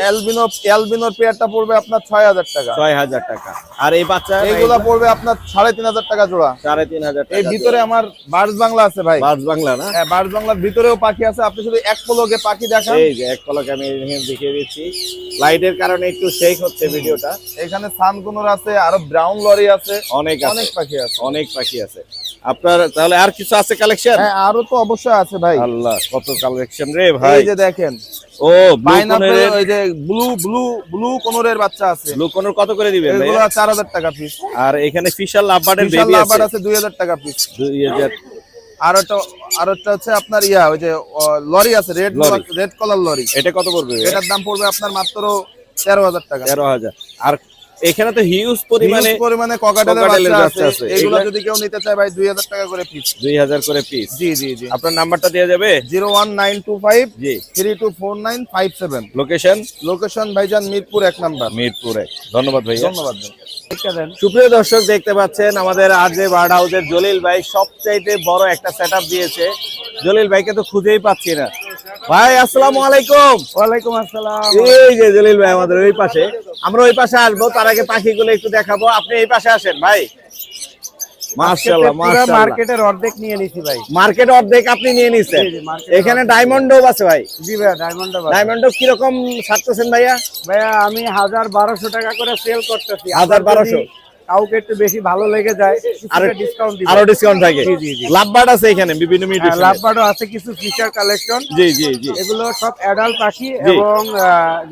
অ্যালবিনোর পেয়ারটা পড়বে আপনার 6000 টাকা। 6000 টাকা। আর এই বাচ্চা এইগুলা পড়বে আপনার 3500 টাকা জোড়া। 3500 টাকা। এই ভিতরে আমার বার্ড বাংলা আছে ভাই। বার্ড বাংলা না? হ্যাঁ, বার্ড বাংলার ভিতরেও পাখি আছে, আপনি শুধু এক পলকে পাখি দেখান। এই যে এক পলকে আমি এখানে দেখিয়ে দিচ্ছি, লাইটের কারণে একটু শেক হচ্ছে ভিডিওটা। এখানে সানকুনোর আছে, আরো ব্রাউন লরি আছে, অনেক অনেক আছে, পাখি আছে। অনেক পাখি আছে। আপনার তাহলে আর কিছু আছে কালেকশন? হ্যাঁ, আরো তো অবশ্যই আছে ভাই। আল্লাহ, কত কালেকশন রে ভাই। এই যে দেখেন, ও ব্লু পাইনাপেল, কোনের, ওই যে ব্লু কোনরের বাচ্চা আছে, ব্লু কোনের কত করে দিবেন ভাই? এগুলো 4000 টাকা পিস। আর এখানে ফিশার লাভবার্ডের বিশাল বেবি লাভার আছে আছে 2000 টাকা পিস। 2000। আর একটা হচ্ছে আপনার ওই যে লরি আছে, রেড কলার লরি, এটা কত পড়বে? এটার দাম পড়বে আপনার মাত্র 13000 টাকা। 13000। আর এখানে তো হিউজ পরিমাণে হিউজ পরিমাণে ককাটেলের ককাটেলের বাচ্চা বাচ্চা আছে, আছে। এগুলো এগুলা- যদি কেউ নিতে চায় ভাই 2000 টাকা করে পিস। 2000 করে পিস। জি জি জি। আপনার নাম্বারটা দেওয়া যাবে? 01925 জি। 324957। লোকেশন? লোকেশন ভাইজান মিরপুর 1 নাম্বার। মিরপুরে। ধন্যবাদ ভাইয়া। ধন্যবাদ ভাই। সুপ্রিয় দর্শক, দেখতে পাচ্ছেন আমাদের আরজে বার্ড হাউসের জলিল ভাই সবচাইতে বড় একটা সেটআপ দিয়েছে। জলিল ভাইকে তো খুঁজেই পাচ্ছি না। ভাই আসসালামু আলাইকুম। ওয়ালাইকুম আসসালাম। এই যে জলিল ভাই আমাদের ওই পাশে, আমরা ওই পাশে আসবো, তার আগে পাখিগুলো একটু দেখাবো। আপনি এই পাশে আসেন ভাই। মাশাআল্লাহ পুরো মাশাআল্লাহ। মার্কেটের অর্ধেক নিয়ে নিছি ভাই। মার্কেট অর্ধেক আপনি নিয়ে নিছেন। জি, জি, market এখানে ডায়মন্ড ডোব আছে ভাই। জি ভাইয়া, ডায়মন্ড ডায়মন্ড ডোব কিরকম ছাড়তেছেন ভাইয়া? ভাইয়া আমি 1200 টাকা করে সেল করতেছি। 1200? কাউকে একটু বেশি ভালো লেগে যায়, আরো ডিসকাউন্ট দিব। আরো ডিসকাউন্ট থাকে। জি, জি, জি। লাভবার্ড আছে এখানে বিভিন্ন মিউটেশন। লাভবার্ডও আছে, কিছু ফিচার কালেকশন। জি জি জি। এগুলো সব অ্যাডাল্ট পাখি জি। এবং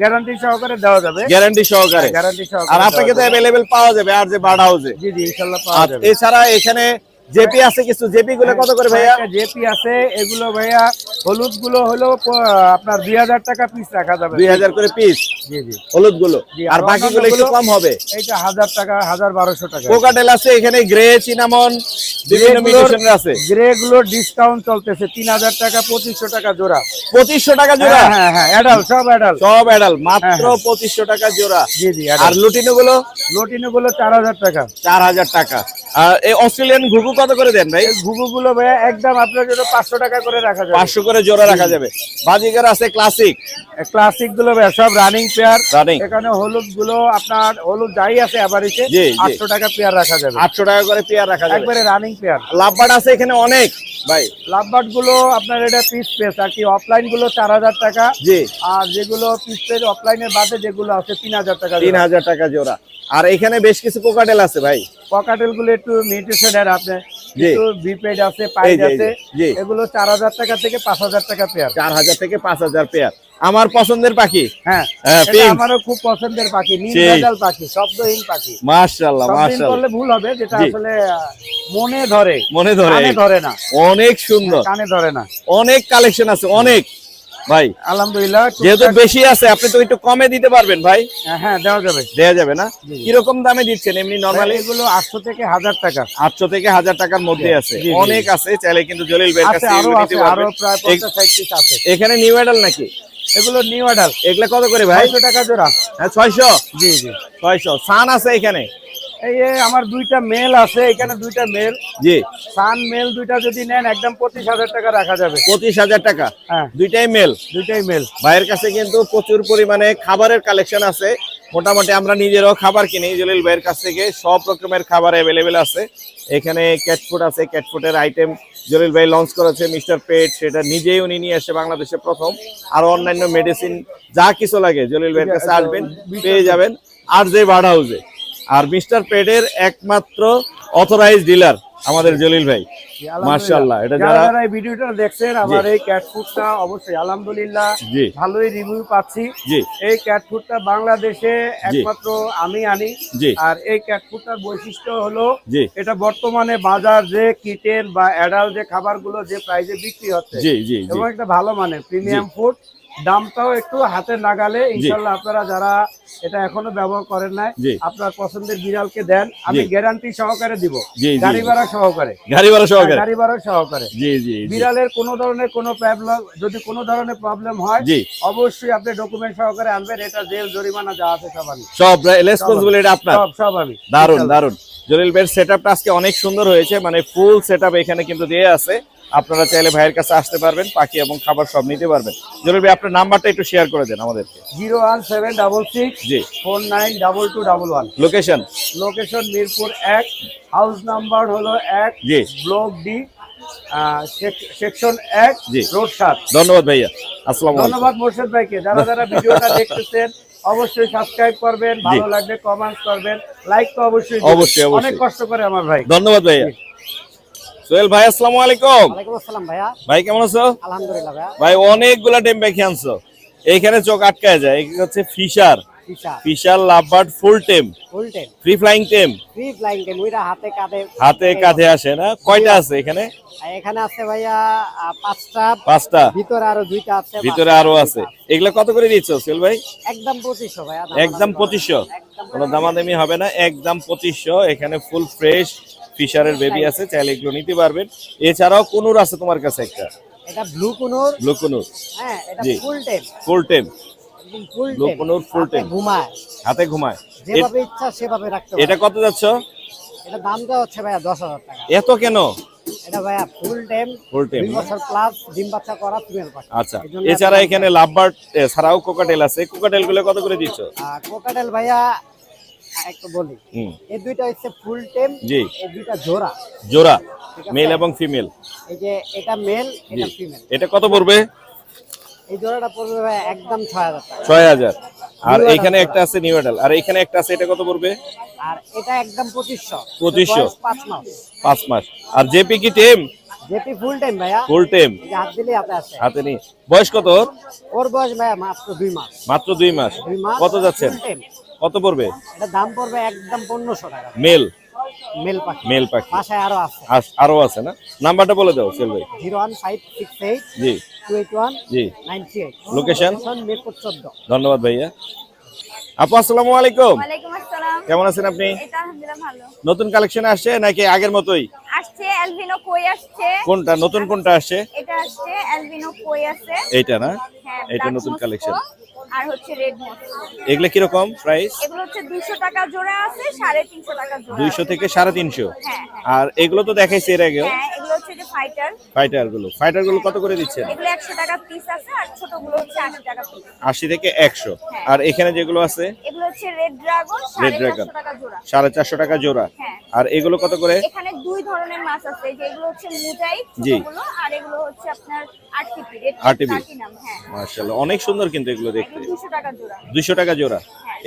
গ্যারান্টি সহকারে দেওয়া যাবে। গ্যারান্টি সহকারে। গ্যারান্টি আর সহকারে আপনাকে তো দেওয়া যাবে। অ্যাভেলেবেল পাওয়া যাবে আর যে বার্ড হাউসে। জি জি, ইনশাআল্লাহ পাওয়া যাবে। এছাড়া এখানে জেপি আছে কিছু। জেপি গুলো কত করে ভাইয়া? জেপি আছে, এগুলো ভাইয়া হলুদ গুলো হলো আপনার 2000 টাকা পিস রাখা যাবে। 2000 করে পিস জি জি হলুদ গুলো। জি, আর আর বাকিগুলো একটু অন্যান্যগুলো- কম হবে। এইটা 1000 টাকা, 1200 টাকা। কোকাটেল আছে এখানে, গ্রে, চিনামন, বিভিন্ন মিউটেশনের আছে। গ্রে গুলোর ডিসকাউন্ট চলতেছে 3000 টাকা, 2500 টাকা জোড়া। 2500 টাকা জোড়া। হ্যাঁ হ্যাঁ, অ্যাডাল্ট, সব অ্যাডাল্ট। সব অ্যাডাল মাত্র হ্যাঁ, হ্যাঁ। 2500 টাকা জোড়া। জি জি, আর লুটিনো গুলো লটিনো গুলো 4000 টাকা। 4000 টাকা। আর এই অস্ট্রেলিয়ান ঘুঘু কত করে দেন ভাই? ঘুঘু গুলো ভাইয়া একদম আপনার জন্য 500 টাকা করে রাখা যাবে। 500 করে জোড়া রাখা যাবে। বাজিগার আছে ক্লাসিক। ক্লাসিক গুলো ভাইয়া সব রানিং পেয়ার। Running। এখানে হলুদ গুলো আপনার হলুদ যাই আছে এভারেজে জি, জি। 800 টাকা পেয়ার রাখা যাবে। 800 টাকা করে পেয়ার রাখা যাবে। একবারে রানিং পেয়ার। লাভবার্ড আছে এখানে অনেক ভাই। লাভবার্ড গুলো আপনার এটা পিস পেস আর কি, অফলাইন গুলো 4000 টাকা। জি। আর যেগুলো পিস পেস অফলাইনের বাদে যেগুলো আছে 3000 টাকা। 3000 টাকা জোড়া। আর এখানে বেশ কিছু কোকাটেল আছে ভাই। পকাটেল গুলো একটু মিউটেশনের আছে, জি। একটু বিপেড আছে, পাইড এই যে, আছে। জি। এগুলো 4000 টাকা থেকে 5000 টাকা পেয়ার। 4000 থেকে 5000 পেয়ার। আমার পছন্দের পাখি। হ্যাঁ, হ্যাঁ, এটা pink। আমারও খুব পছন্দের পাখি, নীল সেই। মেডাল পাখি, শব্দহীন পাখি। মাশাআল্লাহ শব্দহীন মাশাআল্লাহ। করলে ভুল হবে, যেটা জি। আসলে মনে ধরে, মনে ধরে। কানে ধরে না। অনেক সুন্দর। কানে ধরে না। অনেক কালেকশন আছে অনেক ভাই। আলহামদুলিল্লাহ। যেহেতু বেশি আছে আপনি তো একটু কমে দিতে পারবেন ভাই। হ্যাঁ, দেওয়া যাবে। দেয়া যাবে না? জি, জি। কিরকম দামে দিচ্ছেন এমনি নরমালি? এগুলো 800 থেকে 1000 টাকা। 800 থেকে 1000 টাকার মধ্যে আছে। জি, জি। অনেক আছে, চাইলে কিন্তু জলিল ভাইয়ের আছে, কাছে আরো এগুলো আছে, নিতে আরো পারবেন। প্রায় 50-60 পিস আছে। এখানে নিউ অ্যাডাল নাকি? এগুলো নিউ অ্যাডাল্ট। এগুলা কত করে ভাই? 600 টাকা জোড়া। হ্যাঁ 600। জি জি। 600। সান আছে এখানে। এই যে আমার দুইটা মেল আছে, এখানে দুইটা মেল, জি সান মেল দুইটা যদি নেন একদম 25,000 টাকা রাখা যাবে। 25,000 টাকা, হ্যাঁ দুইটাই মেল। দুইটাই মেল। ভাইয়ের কাছে কিন্তু প্রচুর পরিমাণে খাবারের কালেকশন আছে, মোটামুটি আমরা নিজেরাও খাবার কিনি জলিল ভাইয়ের কাছ থেকে, সব রকমের খাবার অ্যাভেলেবেল আছে। এখানে ক্যাট ফুড আছে, ক্যাট ফুডের আইটেম জলিল ভাই লঞ্চ করেছে, মিস্টার পেট, সেটা নিজেই উনি নিয়ে আসছে বাংলাদেশে প্রথম। আর অন্যান্য মেডিসিন যা কিছু লাগে জলিল ভাইয়ের কাছে আসবেন, পেয়ে যাবেন আর যে বার্ড হাউসে। আর মিস্টার পেটের একমাত্র অথরাইজড ডিলার আমাদের জলিল ভাই, মাশাআল্লাহ। এটা যারা যারা যারা এই ভিডিওটা দেখছেন, আমার এই ক্যাট ফুডটা অবশ্যই আলহামদুলিল্লাহ জি ভালোই রিভিউ পাচ্ছি। জি এই ক্যাট ফুডটা বাংলাদেশে একমাত্র আমি আনি। জি আর এই ক্যাট ফুডটার বৈশিষ্ট্য হলো জি এটা বর্তমানে বাজার যে কিটেন বা অ্যাডাল্ট যে খাবারগুলো যে প্রাইসে বিক্রি হচ্ছে, জি জি জি এবং একটা ভালো মানের প্রিমিয়াম ফুড, দামটাও একটু হাতে নাগালে। ইনশাল্লাহ আপনারা যারা এটা এখনো ব্যবহার করেন না, জি। আপনার পছন্দের বিড়ালকে দেন, আমি জি। গ্যারান্টি সহকারে দিব, জি, জি। গাড়ি ভাড়া সহকারে, গাড়ি ভাড়া সহকারে, গাড়ি ভাড়া সহকারে। জি জি জি বিড়ালের কোনো ধরনের কোনো প্রবলেম, যদি কোনো ধরনের প্রবলেম হয়, জি অবশ্যই আপনি ডকুমেন্ট সহকারে আনবেন। এটা জেল জরিমানা যা আছে সব আমি, সব রেসপন্সিবিলিটি আপনার। সব আমি। দারুন দারুন। জলিল ভাইয়ের সেটআপটা আজকে অনেক সুন্দর হয়েছে, মানে ফুল সেটআপ এখানে কিন্তু দিয়ে আছে। আপনারা চাইলে ভাইয়ের কাছে আসতে পারবেন, পাখি এবং খাবার সব নিতে পারবেন। জলিল ভাই আপনার নাম্বারটা একটু শেয়ার করে দেন আমাদেরকে। 01766 জি 492211। Location location Mirpur 1, house number হলো 1, জি ব্লক ডি, সেকশন 1, জি। রোড 7। ধন্যবাদ ভাইয়া, আসসালামু আলাইকুম। ধন্যবাদ মোর্শেদ ভাইকে। যারা যারা ভিডিওটা দেখতেছেন অবশ্যই সাবস্ক্রাইব করবেন, ভালো লাগলে কমেন্ট করবেন, লাইক তো অবশ্যই দিবেন। অবশ্যই, অবশ্যই। অনেক কষ্ট করে আমার ভাই। ধন্যবাদ ভাইয়া। সোহেল ভাই আসসালামু আলাইকুম। ওয়ালাইকুম আসসালাম ভাইয়া। ভাই কেমন আছো? আলহামদুলিল্লাহ ভাইয়া। ভাই অনেকগুলা টেম পাখি আনছো, এইখানে চোখ আটকায় যায়। এগুলো হচ্ছে ফিশার, ফিশার লাভবার্ড ফুল টেম, ফুল টেম, free flying tame, free flying tame, ওইটা হাতে কাঁধে হাতে কাঁধে আসে না? কয়টা আছে এখানে? আর এখানে আছে ভাইয়া 5টা, পাঁচটা, ভিতরে আরো 2টা আছে, ভিতরে আরো আছে। এগুলা কত করে দিচ্ছ সোহেল ভাই? একদম 2500 ভাইয়া। একদম 2500, কোনো দামাদামি হবে না, একদম 2500। এখানে ফুল ফ্রেশ ফিশারের বেবি আছে, চাইলে এগুলো নিতে পারবেন। এছাড়াও কুনুর আছে তোমার কাছে একটা, এটা ব্লু কুনুর। ব্লু কুনুর, হ্যাঁ, এটা জি। ফুল টেম, ফুল টেম, একদম ফুল ব্লু টেম। কুনুর ফুল টেম, ঘুমায়, হাতে ঘুমায়। যেভাবে ইচ্ছা সেভাবে রাখতে এটা পারবে। কত যাচ্ছ? এটা দাম দেওয়া হচ্ছে ভাইয়া 10,000 টাকা। এত কেন? এটা ভাইয়া ফুল টেম, ফুল টেম 2 বছর প্লাস, ডিম বাচ্চা করা ফিমেল পাখি। আচ্ছা। এই জন্য এছাড়া এত দাম এখানে লাভবার্ড ছাড়াও কোকাটেল আছে, কোকাটেল গুলো কত করে দিচ্ছ? আর কোকাটেল ভাইয়া একটু বলি, হুম, এই দুইটা হচ্ছে ফুল টেম, জি। এই দুইটা জোড়া। জোড়া, ঠিক আছে? মেল এবং ফিমেল। এই যে এটা মেল, জি। এটা ফিমেল। এটা কত পড়বে? এই জোড়াটা পড়বে ভাই একদম 6000 টাকা। 6000। আর নিউ এখানে অ্যাডাল্ট একটা আছে নিউ অ্যাডাল্ট, আর এখানে একটা আছে, এটা কত পড়বে? আর এটা একদম 2500। 2500 বয়স 5 মাস। 5 মাস। আর জেপি কি টেম? যেটি ফুল টাইম ভাইয়া, ফুল টেম, এই যে হাত দিলে হাতে আসে। হাতে নেই। বয়স কত ওর? ওর বয়স ভাইয়া মাত্র 2 মাস। মাত্র 2 মাস। 2 মাস। কত যাচ্ছেন? Full time. কত পড়বে? এটা দাম পড়বে একদম 1500 টাকা। মেল, মেল পাখি। মেল পাখি। বাসায় আরো আছে। আরো আছে না? নাম্বারটা বলে দাও সেল ভাই। 01568 জি 281 জি। 98। লোকেশন? মিরপুর 14। ধন্যবাদ ভাইয়া। আপু আসসালামু আলাইকুম। ওয়ালাইকুম আসসালাম। কেমন আছেন আপনি? এটা আলহামদুলিল্লাহ ভালো। নতুন কালেকশনে আসছে নাকি আগের মতোই? আসছে অ্যালবিনো কই আসছে। কোনটা নতুন, কোনটা আসছে? এটা আসছে অ্যালবিনো কই আছে। এইটা না? হ্যাঁ, এটা black নতুন mosquito কালেকশন। আর হচ্ছে রেড মস্কো। এগুলা কিরকম প্রাইস? এগুলো হচ্ছে 200 টাকা জোড়া আছে, 350 টাকা জোড়া। 200 থেকে 350। হ্যাঁ, আর এগুলো তো দেখাইছি এর আগেও, হ্যাঁ, এগুলো হচ্ছে যে ফাইটার। ফাইটার গুলো কত করে দিচ্ছেন? এগুলো 100 টাকা পিস আছে, আর ছোটগুলো হচ্ছে 80 টাকা পিস। 80 থেকে 100। হ্যাঁ। আর এখানে যেগুলো আছে এগুলো হচ্ছে রেড ড্রাগন, Red dragon। 450 টাকা জোড়া। 450 টাকা জোড়া। হ্যাঁ। আর এগুলো কত করে? এখানে দুই ধরনের মাছ আছে, যে এগুলো হচ্ছে মুজাইক জি। ছোটগুলো, আর এগুলো হচ্ছে আপনার আরটিপি, রেড RTP। প্লাটিনাম। হ্যাঁ, মাশাআল্লাহ অনেক সুন্দর কিন্তু এগুলো দেখতে। এগুলো 200 টাকা জোড়া। 200 টাকা জোড়া।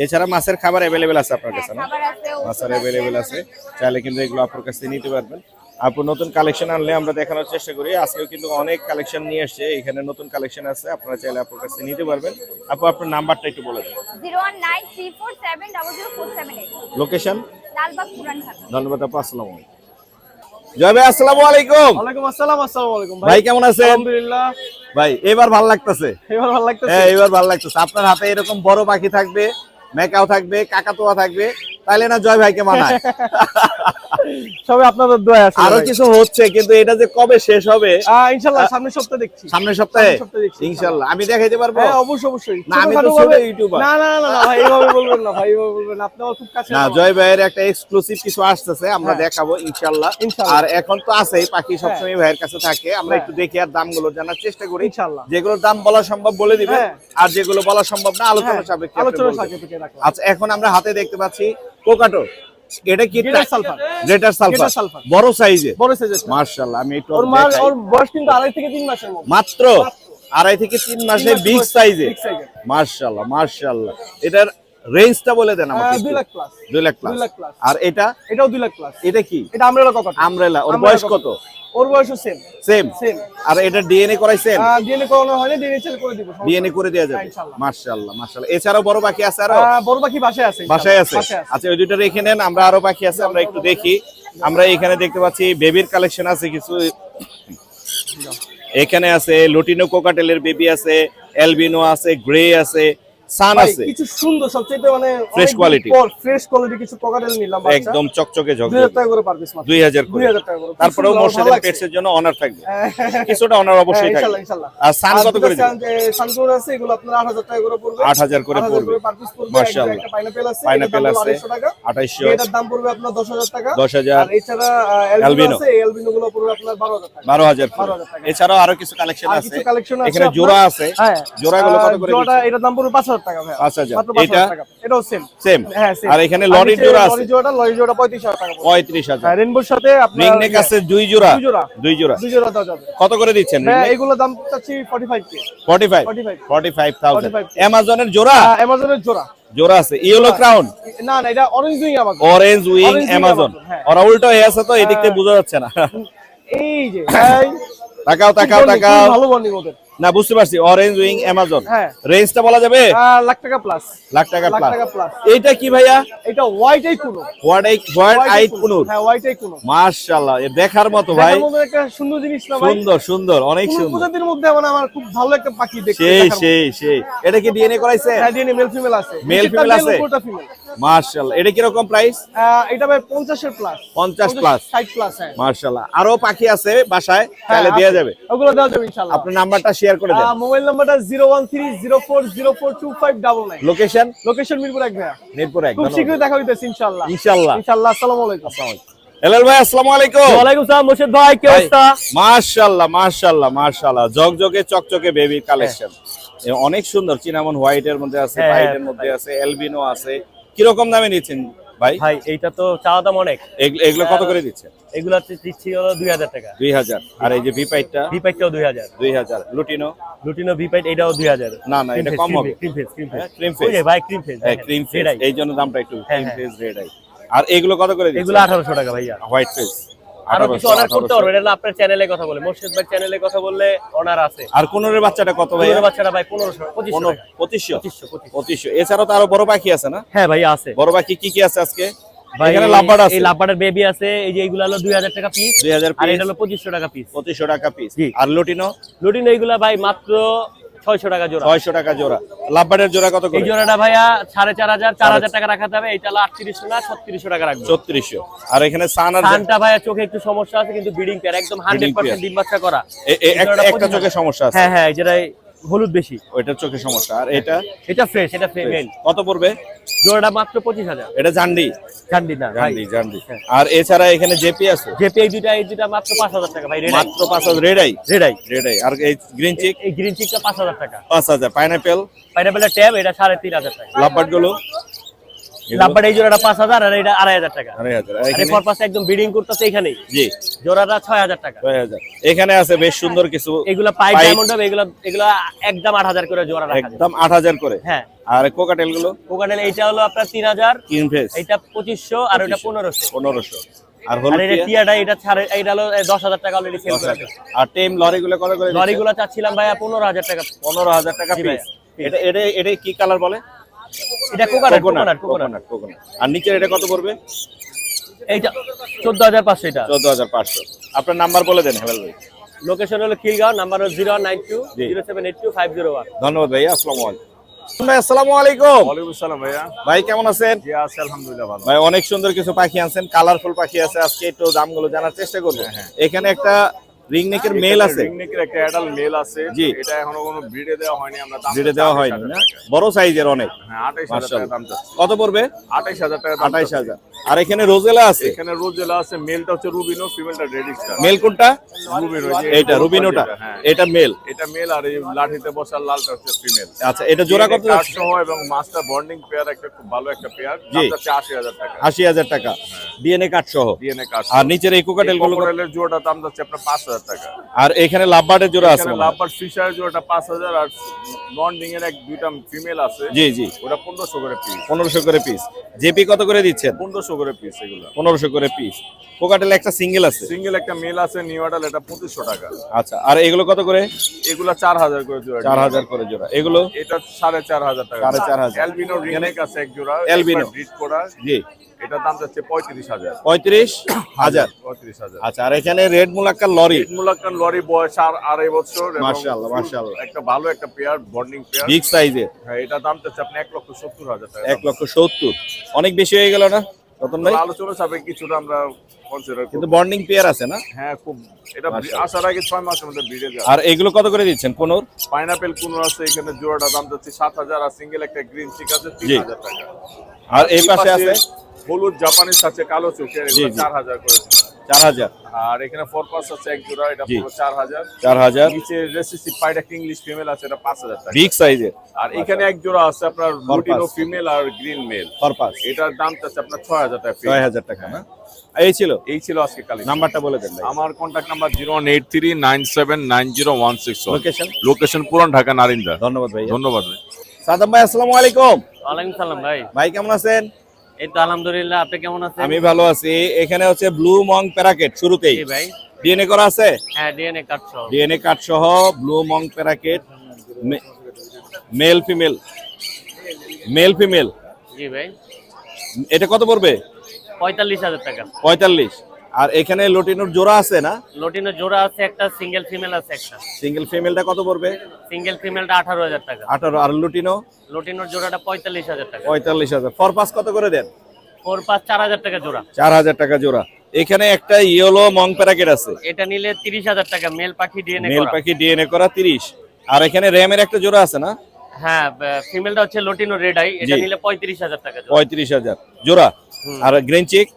এছাড়া মাছের খাবার অ্যাভেলেবেল আছে আপনার কাছে না? খাবার আছে, মাছের অ্যাভেলেবেল আছে, চাইলে কিন্তু এগুলো আপনার কাছ থেকে নিতে পারবেন। আপু নতুন কালেকশন আনলে আমরা দেখানোর চেষ্টা করি। আজকেও কিন্তু অনেক কালেকশন নিয়ে আসছে, এখানে নতুন কালেকশন আছে, আপনারা চাইলে আপনার কাছ থেকে নিতে পারবেন। আপু আপনার নাম্বারটা একটু বলে দেন। 01934700478। লোকেশন? লালবাগ পুরান ঢাকা। ধন্যবাদ আপু, আসসালামু আলাইকুম। জয় ভাই আসসালামু আলাইকুম। ওয়ালাইকুম আসসালাম। আসসালামু আলাইকুম ভাই কেমন আছেন? আলহামদুলিল্লাহ। ভাই এবার ভালো লাগতেছে? এবার ভালো লাগতেছে। হ্যাঁ এবার ভালো লাগতেছে। আপনার হাতে এরকম বড় পাখি থাকবে, মেকাও থাকবে, কাকাতুয়া থাকবে, তাইলে না জয় ভাইকে মানায়। সবে আপনাদের দোয়া আছে আরো কিছু হচ্ছে, কিন্তু এটা যে কবে শেষ হবে ইনশাআল্লাহ সামনের সপ্তাহে দেখছি। সামনের সপ্তাহে সপ্তাহে দেখছি ইনশাআল্লাহ। আমি দেখাইতে পারবো? হ্যাঁ অবশ্যই অবশ্যই। না, আমি তো ছোট ইউটিউবার। না না না ভাই, এইভাবে বলবেন না ভাই, এইভাবে বলবেন না, আপনি আমার খুব কাছে। না, জয় ভাইয়ের একটা এক্সক্লুসিভ কিছু আসতেছে, আমরা দেখাবো ইনশাআল্লাহ। আর এখন তো আছেই, পাখি সবসময় ভাইয়ের কাছে থাকে, আমরা একটু দেখি আর দামগুলো জানার চেষ্টা করি ইনশাআল্লাহ। যেগুলোর দাম বলা সম্ভব বলে দিবেন, আর যেগুলো বলা সম্ভব না আলোচনা সাপেক্ষে আপনি আলোচনা বলবেন। সাপেক্ষে রাখলাম। আচ্ছা, এখন আমরা হাতে দেখতে পাচ্ছি কোকাটো। এটা কি? Greater sulphur. Greater sulphur, greater sulphur. বড় সাইজে। বড় সাইজের। মাশাআল্লাহ, আমি একটু ওর মার ওর বয়স কিন্তু 2.5 থেকে 3 মাসের মধ্যে। মাত্র 2.5 থেকে 3 মাসে বিগ সাইজে। মাশাআল্লাহ মাশাআল্লাহ। এটার রেঞ্জটা বলে দেন আমাকে। 2 lakh plus. 2 lakh plus. 2 lakh plus. আর এটা? এটাও 2 লাখ প্লাস। এটা কি? এটা আমরেলা কোকাটো। আমরেলা। ওর বয়স কত? ওর বয়সও সেম। সেম। আর এটা ডিএনএ করাইছেন? ডিএনএ করানো হয়নি, ডিএনএ চেক করে দিব। ডিএনএ করে দেয়া যাবে। মাশাআল্লাহ মাশাআল্লাহ। এছাড়াও বড় পাখি আছে আরো? বড় পাখি বাসায় আছে। বাসায় আছে। আচ্ছা, ওই দুইটা রেখে নেন, আমরা আরো পাখি আছে, আমরা একটু দেখি। আমরা এখানে দেখতে পাচ্ছি বেবির কালেকশন আছে কিছু। এখানে আছে লুটিনো কোকাটেলের বেবি আছে, অ্যালবিনো আছে, গ্রে আছে, সান আছে। কিছু সুন্দর সবচেয়ে মানে ফ্রেশ কোয়ালিটি। ফ্রেশ কোয়ালিটি কিছু কোকাটেল নিলাম বাচ্চা। একদম চকচকে 2000 টাকা করে পার পিস মাত্র। 2000 করে। 2000 টাকা করে। তারপরেও মোর্শেদের পেটস এর জন্য অনার থাকবে। কিছুটা অনার অবশ্যই থাকবে। ইনশাআল্লাহ ইনশাআল্লাহ। আর সান কত করে দিবেন? সানকুর আছে, এগুলো আপনার 8000 টাকা করে পড়বে। 8000 করে পড়বে। পার পিস পড়বে। মাশাআল্লাহ। একটা পাইনাপল আছে, পাইনাপল আছে 250 টাকা। 2800। এটার দাম পড়বে আপনার 10000 টাকা। 10000। আর এছাড়া অ্যালবিনো আছে, অ্যালবিনো গুলো পড়বে আপনার 12000 টাকা। 12000 করে। 12000 টাকা। এছাড়াও আরো কিছু কালেকশন আর আছে। কিছু কালেকশন আছে এখানে আপনার। জোড়া আছে। হ্যাঁ। জোড়াগুলো কত করে জোড়াটা দিচ্ছেন? এটার দাম পড়বে 5000 টাকা ভাই। 5000। মাত্র 5000 এটা? টাকা। এটাও সেম। সেম। হ্যাঁ সেম। আর এখানে লরির জোড়া আছে। লরি জোড়া 35000 টাকা পড়বে। 35000। রেইনবোর সাথে আপনার রিং নেক আছে 2 জোড়া। 2 জোড়া। 2 জোড়া। 2 জোড়া দাও যাবে। কত করে দিচ্ছেন? হ্যাঁ, এগুলো দাম চাচ্ছি 45k। 45। 45,000 অ্যামাজনের জোড়া? অ্যামাজনের জোড়া। জোড়া আছে। Yellow crown? না না, এটা orange wing Amazon. Orange wing Orange wing Amazon. Amazon, হ্যাঁ। ওরা উল্টো হয়ে আছে তো এদিক থেকে বোঝা যাচ্ছে না। এই যে তাকাও তাকাও তাকাও। ভালো বন্ডিং ওদের। না, বুঝতে পারছি। Orange wing Amazon. হ্যাঁ। রেঞ্জটা বলা যাবে? লাখ টাকা প্লাস। লাখ টাকা লাখ প্লাস। টাকা প্লাস। এইটা কি ভাইয়া? এটা white eye conure. White eyed conure. হ্যাঁ, হোয়াইট আই কুনো। মাশাআল্লাহ, এ দেখার মতো ভাই। দেখার মতো একটা সুন্দর জিনিস না ভাই? সুন্দর সুন্দর, অনেক কোন সুন্দর। প্রজাতির মধ্যে মানে আমার খুব ভালো একটা পাখি দেখতে। সেই সেই সেই। এটা কি ডিএনএ করাইছে? হ্যাঁ, ডিএনএ মেল ফিমেল আছে। Male, female আছে? কোটা ফিমেল। মাশাআল্লাহ। এটা কি রকম প্রাইস? এটা ভাই 50 এর প্লাস। 50 প্লাস। 60 প্লাস। হ্যাঁ। মাশাআল্লাহ। আরো পাখি আছে বাসায়, তাহলে দেয়া যাবে। ওগুলো দেওয়া যাবে ইনশাআল্লাহ। আপনার নাম্বারটা শেয়ার করে দেন। মোবাইল নাম্বারটা 01304042599। লোকেশন? লোকেশন মিরপুর 1 ভাইয়া। মিরপুর 1। খুব শীঘ্রই দেখা হইতেছে ইনশাআল্লাহ। ইনশাআল্লাহ। ইনশাআল্লাহ। আসসালামু আলাইকুম। হেলাল ভাই, আসসালামু আলাইকুম। ওয়ালাইকুম আসসালাম মোর্শেদ ভাই, কি অবস্থা? মাশাআল্লাহ মাশাআল্লাহ মাশাআল্লাহ। জগজগে চকচকে বেবি কালেকশন। অনেক সুন্দর। চিনামন হোয়াইট এর মধ্যে আছে, হোয়াইট এর মধ্যে আছে, অ্যালবিনো আছে। কি রকম দামে নিচ্ছেন ভাই? ভাই এইটা তো চাওয়া দাম অনেক। এগুলো কত করে দিচ্ছেন? এগুলো দিচ্ছি হলো 2000 টাকা। 2000। আর এই যে ভিপাইটটা? ভিপাইটটাও 2000। 2000। লুটিনো? লুটিনো ভিপাইট এটাও 2000। না না, এটা কম হবে। Cream face, cream face. Cream ওই ফেস। যে ভাই ক্রিম ফেস। হ্যাঁ, ক্রিম ফেস। এই জন্য দামটা একটু ক্রিম হ্যাঁ। Face red eye. আর এগুলো কত করে দিচ্ছেন? এগুলো 1800 টাকা ভাইয়া। White face? আরো কিছু অর্ডার করতে পারবেন। এটা আপনার চ্যানেলে কথা বলে, মোর্শেদ ভাই চ্যানেলে কথা বললে অনার আছে। আর কোনরের বাচ্চাটা কত ভাই? ওই বাচ্চাটা ভাই 1500 2500 টাকা। 2500। এছাড়াও তো আরো বড় পাখি আছে না? হ্যাঁ ভাই আছে। বড় পাখি কি কি আছে আজকে? ভাই এখানে লাভবার্ড আছে। এই লাভবার্ডের বেবি আছে। এই যে এইগুলো হলো 2000 টাকা পিস। 2000 আর পিস। এটা হলো 2500 টাকা পিস। 2500 টাকা পিস। জি। আর লুটিনো? লুটিনো এইগুলা ভাই মাত্র 600 টাকা জোড়া। 600 টাকা জোড়া। লাভবার্ডের জোড়া কত এই করে? জোড়াটা ভাইয়া 4500 4000 টাকা রাখা যাবে। এটা হলো 3800 না 3600 টাকা রাখবে। 3600। আর এখানে সান আর সানটা ভাইয়া চোখে একটু সমস্যা আছে, কিন্তু ব্রিডিং পেয়ার একদম 100% ডিম বাচ্চা করা। একটা চোখে সমস্যা আছে। হ্যাঁ হ্যাঁ, যেটা হলুদ বেশি, ওইটার চোখে সমস্যা। আর এটা? এটা ফ্রেশ, এটা ফিমেল। কত পড়বে? জোড়াটা মাত্র 25000। এটা জান্ডি? জান্ডি না ভাই, জান্ডি। আর এছাড়া এখানে জেপি আছে? জেপি এই দুইটা মাত্র 5000 টাকা ভাই। মাত্র 5000। Red eye? Red eye. আর এই গ্রিন চিক? এই গ্রিন চিকটা 5000 টাকা। 5000। পাইনাপল? পাইনাপেলের ট্যাব এটা 3500 টাকা। লাভবার্ড গুলো? লাভবার্ড এই জোড়াটা 5000 আর এটা 2500 টাকা। 2500। আর এখানে পারপাসে একদম ব্রিডিং করতেছে এখানেই। জি। জোড়াটা 6000 টাকা। 6000। এখানে আছে বেশ সুন্দর কিছু। এগুলা পাইপ ডায়মন্ড হবে। এগুলা একদম 8000 করে জোড়া রাখা যায়। একদম 8000 করে। হ্যাঁ। আর কোকাটেল গুলো? কোকাটেল এইটা হলো আপনার 3000। King face? এইটা 2500 আর ওটা 1500। 1500। আর আর হলুদ এটা টিয়াটা এটা এইটা হলো 10000 টাকা অলরেডি সেল করা আছে। আর টেম লরি গুলো কত করে? লরিগুলো চাচ্ছিলাম ভাইয়া 15000 টাকা। 15000 টাকা জি পিস। ভাইয়া। এটা কি কালার বলে? এটা কোকোনাট। আর নিচের এটা কত পড়বে? এইটা 14500। এটা 14500। আপনার নাম্বার বলে দেন হেলাল ভাই। লোকেশন হলো খিলগাঁও, নাম্বার হলো 0192 0782 501। ধন্যবাদ ভাই, আসসালামু আলাইকুম। ভাই আসসালামু আলাইকুম। ওয়ালাইকুম আসসালাম ভাইয়া। ভাই কেমন আছেন? জি আছি আলহামদুলিল্লাহ ভালো। ভাই অনেক সুন্দর কিছু পাখি আনছেন, কালারফুল পাখি আছে, আজকে একটু দামগুলো জানার চেষ্টা করবো। এখানে একটা রিংনেকের মেল আছে, রিংনেকের একটা অ্যাডাল্ট মেল আছে। জি। এটা এখনো কোনো ব্রিডে দেওয়া হয়নি, আমরা দাম ভিডিও দেওয়া হয়নি না, বড় সাইজের অনেক। হ্যাঁ 28000 টাকা দাম চাচ্ছি। কত পড়বে? 28000 টাকা দাম 28000। আর এখানে রোজেলা আছে, এখানে রোজেলা আছে, মেলটা হচ্ছে রুবিনো, ফিমেলটা রেড স্টার। মেল কোনটা? রুবিনো, এইটা রুবিনোটা, হ্যাঁ এটা মেল। এটা মেল, আর এই লাঠিতে বসার লালটা হচ্ছে ফিমেল। আচ্ছা, এটা জোড়া কত যাচ্ছে? সহ এবং মাস্টার বন্ডিং পেয়ার, একটা খুব ভালো একটা পেয়ার, জি। দাম চাচ্ছি 80000 টাকা। 80000 টাকা ডিএনএ কার্ড সহ। DNA card. আর নিচের এই কোকাটেল গুলো? কোকাটেলের জোড়াটা দাম যাচ্ছে আপনার 5000 টাকা। আর এখানে লাভবার্ডের জোড়া আছে? এখানে লাভবার্ড ফিশার জোড়াটা 5000, আর বন্ডিং এর দুইটা ফিমেল আছে। জি জি, ওটা 1500 করে পিস। 1500 করে পিস। জেপি কত করে দিচ্ছেন? 1500 করে পিস এগুলো। 1500 করে পিস। কোকাটেল একটা সিঙ্গেল আছে? সিঙ্গেল একটা মেল আছে নিউ অ্যাডাল্ট, এটা 2500 টাকা। আচ্ছা, আর এগুলো কত করে? এগুলা 4000 করে জোড়া। 4000 করে জোড়া। এগুলো এটা 4500 টাকা। 4500। অ্যালবিনো রিংনেক আছে এক জোড়া, অ্যালবিনো ব্রিড করা। জি, এটার দাম যাচ্ছে 35000। 35000। 35000। আচ্ছা, আর এখানে রেড মুলাক্কার লরি? মুলাক্কান লরি, বয়স আর 2.5 বছর। এবং মাশাআল্লাহ, মাশাআল্লাহ। একটা ভালো একটা পেয়ার, বন্ডিং পেয়ার, বিগ সাইজের। হ্যাঁ এটা দাম যাচ্ছে আপনি 1,70,000 টাকা। 1,70,000 অনেক বেশি হয়ে গেল না রতন ভাই? আলোচনা সাপে কিছুটা আমরা কনসিডার কিন্তু করব। বন্ডিং পেয়ার আছে না? হ্যাঁ খুব, এটা মাশাআল্লাহ। আসার আগে 6 মাসের মধ্যে ব্রিডে যায়। আর এগুলো কত করে দিচ্ছেন কোনোর? পাইনাপেল কুনো আছে, এখানে জোড়াটা দাম যাচ্ছে 7000, আর সিঙ্গেল একটা গ্রিন চিক আছে 3000 টাকা। আর এই পাশে আছে হলুদ জাপানিজ আছে কালো চোখের, জি, এগুলো জি। 4000 করে। 4000। আর এখানে ফরপাস আছে এক জোড়া, এটা জি। পুরো 4000। 4000 নিচে রেসিসিভ পাইড একটা ইংলিশ ফিমেল আছে, এটা 5000 টাকা। বিগ সাইজের। আর এখানে এক জোড়া আছে আপনার লুটিনো ফিমেল আর গ্রিন মেল, পারপাস এটার দাম চাচ্ছে আপনার 6000 টাকা। 6000 টাকা না? এই ছিল? এই ছিল আজকে কালি। নাম্বারটা বলে দেন ভাই। আমার কন্টাক্ট নাম্বার 01839790161। লোকেশন? লোকেশন পুরান ঢাকা নারিন্দা। ধন্যবাদ ভাই। ধন্যবাদ ভাই। সাদাম ভাই আসসালামু আলাইকুম। ওয়ালাইকুম সালাম ভাই। ভাই কেমন আছেন? এই তো আলহামদুলিল্লাহ, আপনি কেমন আছেন? আমি ভালো আছি। এখানে হচ্ছে ব্লু মং প্যারাকেট শুরুতেই জি ভাই। ডিএনএ করা আছে? হ্যাঁ ডিএনএ কার্ড সহ। ডিএনএ কার্ড সহ ব্লু মং parakeet, male female, male female. জি ভাই। এটা কত পড়বে? 45000 টাকা। 45। আর এখানে লটিনোর জোড়া আছে না? লটিনো জোড়া আছে একটা, সিঙ্গেল ফিমেল আছে একটা। সিঙ্গেল ফিমেলটা কত পড়বে? সিঙ্গেল ফিমেলটা 18000 টাকা। 18। আর লটিনো? লটিনোর জোড়াটা 45000 টাকা। 45000। ফরপাস কত করে দেন? 4-5 4000 টাকা জোড়া। 4000 টাকা জোড়া। এখানে একটা ইয়েলো মং প্যারাকেট আছে, এটা নিলে 30000 টাকা, মেল পাখি ডিএনএ মেল করা। পাখি ডিএনএ করা 30। আর এখানে র্যামের একটা জোড়া আছে না? হ্যাঁ ফিমেলটা হচ্ছে লটিনো রেড আই, এটা জি। নিলে 35000 টাকা জোড়া। 35000 জোড়া। আর গ্রিন চিক?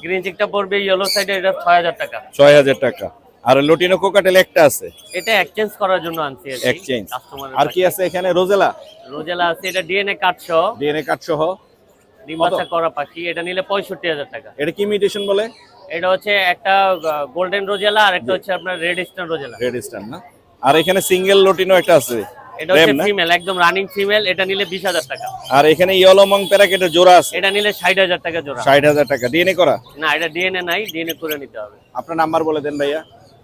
গ্রিন চিকটা পড়বে ইয়েলো সাইডে, এটা 6000 টাকা। 6000 টাকা। আর লটিনো কোকাটেল একটা আছে, এটা এক্সচেঞ্জ করার জন্য আনছি আর কি, এক্সচেঞ্জ। কাস্টমারের। আর কি আছে এখানে? রোজেলা? রোজেলা আছে, এটা ডিএনএ কার্ড সহ, ডিএনএ কার্ড সহ। ডিম বাচ্চা করা পাখি, এটা নিলে 65000 টাকা। এটা কি মিউটেশন বলে? এটা হচ্ছে একটা গোল্ডেন রোজেলা, আর একটা হচ্ছে আপনার red star rosella. Red star না? আর এখানে সিঙ্গেল লটিনো একটা আছে, এটা হচ্ছে র্যাম না? ফিমেল, একদম রানিং ফিমেল, এটা নিলে 20000 টাকা। আর এখানে ইয়েলো মং প্যারাকেটের জোড়া আছে, এটা নিলে 60000 টাকা জোড়া। 60000 টাকা। ডিএনএ করা? না এটা ডিএনএ নাই, ডিএনএ করে নিতে হবে। আপনার নাম্বার বলে দেন ভাইয়া।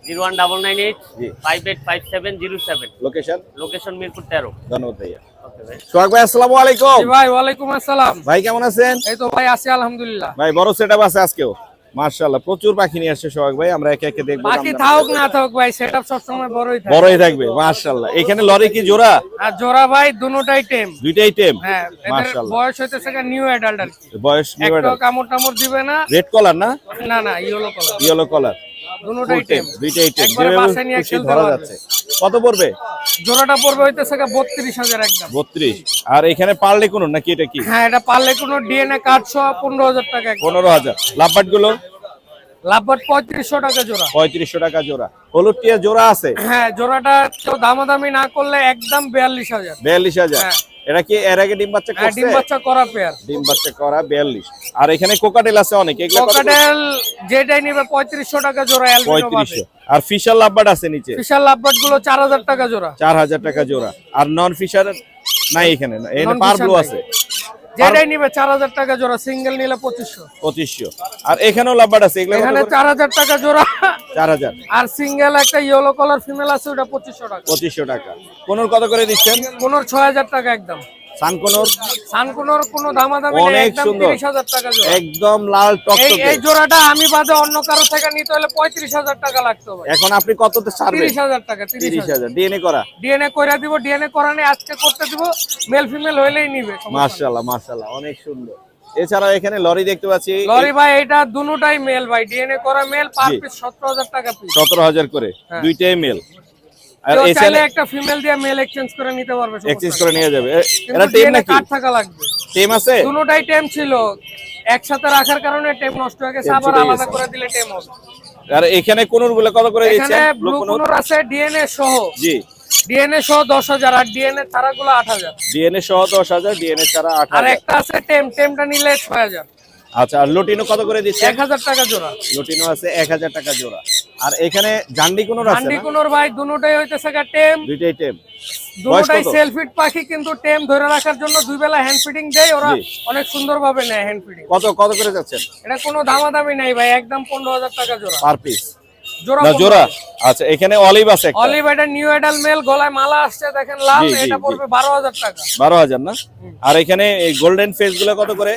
01998 জি। 585707। লোকেশন? লোকেশন মিরপুর 13। ধন্যবাদ ভাইয়া। ওকে ভাই। সোহাগ ভাই আসসালামু আলাইকুম। ভাই ওয়ালাইকুম আসসালাম। ভাই কেমন আছেন? এই তো ভাই আছি আলহামদুলিল্লাহ। ভাই বড় সেটআপ আছে আজকেও, মাশাআল্লাহ। প্রচুর পাখি নিয়ে আসছে সোহাগ ভাই, আমরা একে একে দেখবো। বাকি থাকুক না থাকুক ভাই, সেটআপ সবসময় বড়ই থাকে। বড়ই থাকবে মাশাআল্লাহ। এখানে লরি কি জোড়া? আর জোড়া ভাই দুটোটাই টেম। দুইটাই টেম? হ্যাঁ এদের মাশাআল্লাহ। বয়স হইতেছে নিউ অ্যাডাল্ট আর কি। বয়স নিউ একটাও কামড় টামড় দিবে না। রেড কলার না? না না ইয়েলো কালার। ইয়েলো কলার। দুটোটাই টেম। দুইটাই টেম। একবারে বাসায় নিয়ে খেলতে ধরা পারবে। যাচ্ছে। কত পড়বে? জোড়াটা পড়বে হইতেছে 32000 একদম। 32। আর এখানে পারলে কোন নাকি এটা কি? হ্যাঁ এটা পারলে কোনো ডিএনএ কার্ড সহ 15000 টাকা একদম। 15000। লাভবাট গুলো? লাভবাট 3500 টাকা জোড়া। 3500 টাকা জোড়া। হলুদ টিয়া জোড়া আছে? হ্যাঁ জোড়াটা কেউ দামাদামি না করলে একদম 42000। 42000। হ্যাঁ। এটা কি এর আগে ডিম বাচ্চা হ্যাঁ করছে? ডিম বাচ্চা করা পেয়ার। ডিম বাচ্চা করা 42। আর এখানে কোকাটেল আছে অনেক, এগুলো কত? কোকাটেল যেটাই নিবে 3500 টাকা জোড়া অ্যালবিনো বাদে। 3500। আর ফিশার লাভবাট আছে নিচে? ফিশার লাভবাট গুলো 4000 টাকা জোড়া। 4000 টাকা জোড়া। আর নন ফিশার নাই এখানে? এখানে Non-fisher পারব্লু নাই। আছে? যেটাই নিবে 4000 টাকা জোড়া, সিঙ্গেল নিলে 2500। 2500। আর এখানেও লাভবাট আছে, এগুলো এখানে 4000 টাকা জোড়া। 4000। আর সিঙ্গেল একটা ইয়েলো কালার ফিমেল আছে, ওটা 2500 টাকা। 2500 টাকা। কোনোর কত করে দিচ্ছেন? 6000 টাকা একদম। সানকোনর সানকুনোর কোনো দামাদামি নেই, অনেক একদম সুন্দর। 30,000 টাকা জোড়া। একদম লাল এই টকটকে। এই জোড়াটা আমি বাদে অন্য কারো থেকে নিতে হলে 35,000 টাকা লাগতো ভাই। এখন আপনি কততে ছাড়বেন? 30,000 টাকা, 30,000। 30,000 ডিএনএ করা। ডিএনএ কইরা দিব, ডিএনএ করানে আজকে করতে দিব, মেল ফিমেল হইলেই নিবে। মাশাআল্লাহ মাশাআল্লাহ অনেক সুন্দর। এছাড়া এখানে লরি দেখতে পাচ্ছি লরি ভাই এটা দুটোটাই মেল ভাই, ডিএনএ করা মেল, পার জি। পিস 17,000 টাকা পিস। 17,000 করে, হ্যাঁ। দুইটাই মেল। আর কেউ এখানে চাইলে একটা ফিমেল দিয়ে মেল এক্সচেঞ্জ করে নিতে পারবে, এক্সচেঞ্জ করে নিয়ে যাবে। কিন্তু এরা টিম ডিএনএ নাকি? কার্ড থাকা লাগবে। টিম আছে? দুটোটাই টেম ছিল, একসাথে রাখার কারণে টেম নষ্ট হয়ে গেছে, টেম আবার ছুটে আলাদা গেছে। করে দিলে টেম হবে। আর এখানে কোনুর গুলো কত করে এখানে দিচ্ছেন? ব্লু কোনোর আছে ডিএনএ সহ, জি। ডিএনএ সহ 10,000, আর ডিএনএ ছাড়াগুলো 8,000। ডিএনএ সহ 10,000, ডিএনএ ছাড়া আর 8,000। একটা আছে টেম, টেমটা নিলে 6,000। আচ্ছা, আর লুটিনো কত করে দিচ্ছেন? 1,000 টাকা জোড়া। লুটিনো আছে 1,000 টাকা জোড়া। আর এখানে জান্ডি কোনুর আছে হান্ডি না? কোনোর ভাই দুটোটাই হইতেছে গা টেম, দুইটাই টেম। দুটোটাই বয়স কত? সেলফিড পাখি, কিন্তু টেম ধরে রাখার জন্য দুই বেলা হ্যান্ড ফিডিং দেয়, ওরা জি। অনেক সুন্দরভাবে নেয় হ্যান্ড ফিডিং। কত কত করে যাচ্ছেন এটা কোনো দামাদামি নাই ভাই, একদম 15,000 টাকা জোড়া। Per piece? জোড়া না 15,000 জোড়া। আচ্ছা, এখানে অলিভ আছে একটা। অলিভ এটা নিউ এডাল মেল, গলায় মালা আসছে দেখেন লাল, জি, জি, এটা জি। পড়বে 12,000 টাকা। 12,000 না? আর এখানে এই গোল্ডেন ফেস গুলো কত করে?